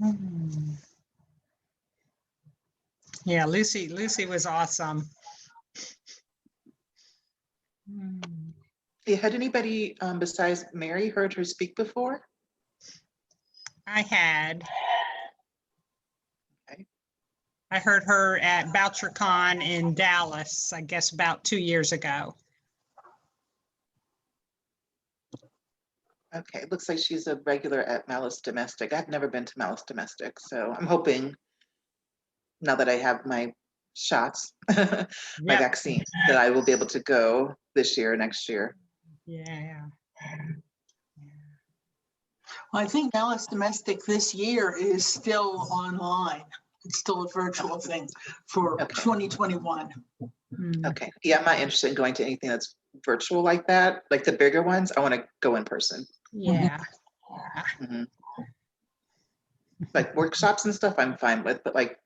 Mm. Yeah, Lucy was awesome. Mm.
Yeah, had anybody besides Mary heard her speak before?
I had.
Okay.
I heard her at Bouchercon in Dallas, I guess about 2 years ago.
Okay, it looks like she's a regular at Malice Domestic. I've never been to Malice Domestic, so I'm hoping now that I have my shots, my
Yep.
vaccine, that I will be able to go this year, next year.
Yeah.
I think Dallas Domestic this year is still online. It's still a virtual thing for
Okay.
2021.
Mm.
Okay, yeah, I'm not interested in going to anything that's virtual like that. Like the bigger ones, I want to go in person.
Yeah.
Mhm. Like workshops and stuff, I'm fine with, but like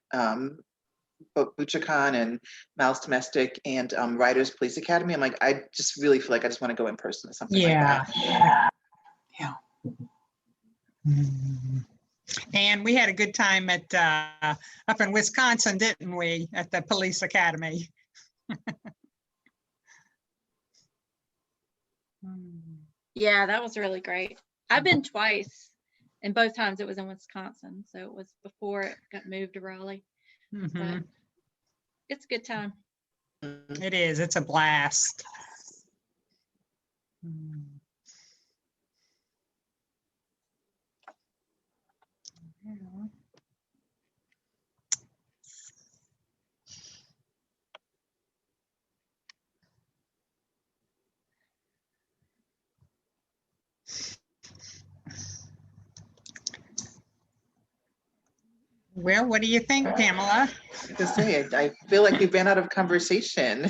both Butchercon and Malice Domestic and Writers Police Academy, I'm like, I just really feel like I just want to go in person to something like
Yeah.
that.
Yeah.
Mm. And we had a good time at up in Wisconsin, didn't we, at the police academy? Mm.
Yeah, that was really great. I've been twice, and both times it was in Wisconsin. So it was before it got moved to Raleigh. But
Mhm.
it's a good time.
Mhm.
It is, it's a blast. Mm. Yeah. Well, what do you think, Pamela?
To say, I feel like we ran out of conversation.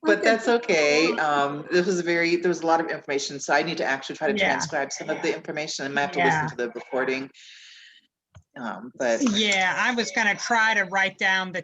But that's okay. There was a lot of information, so I need to actually try to
Yeah.
transcribe some of the information. I might have to
Yeah.
listen to the recording. But
Yeah, I was gonna try to write down the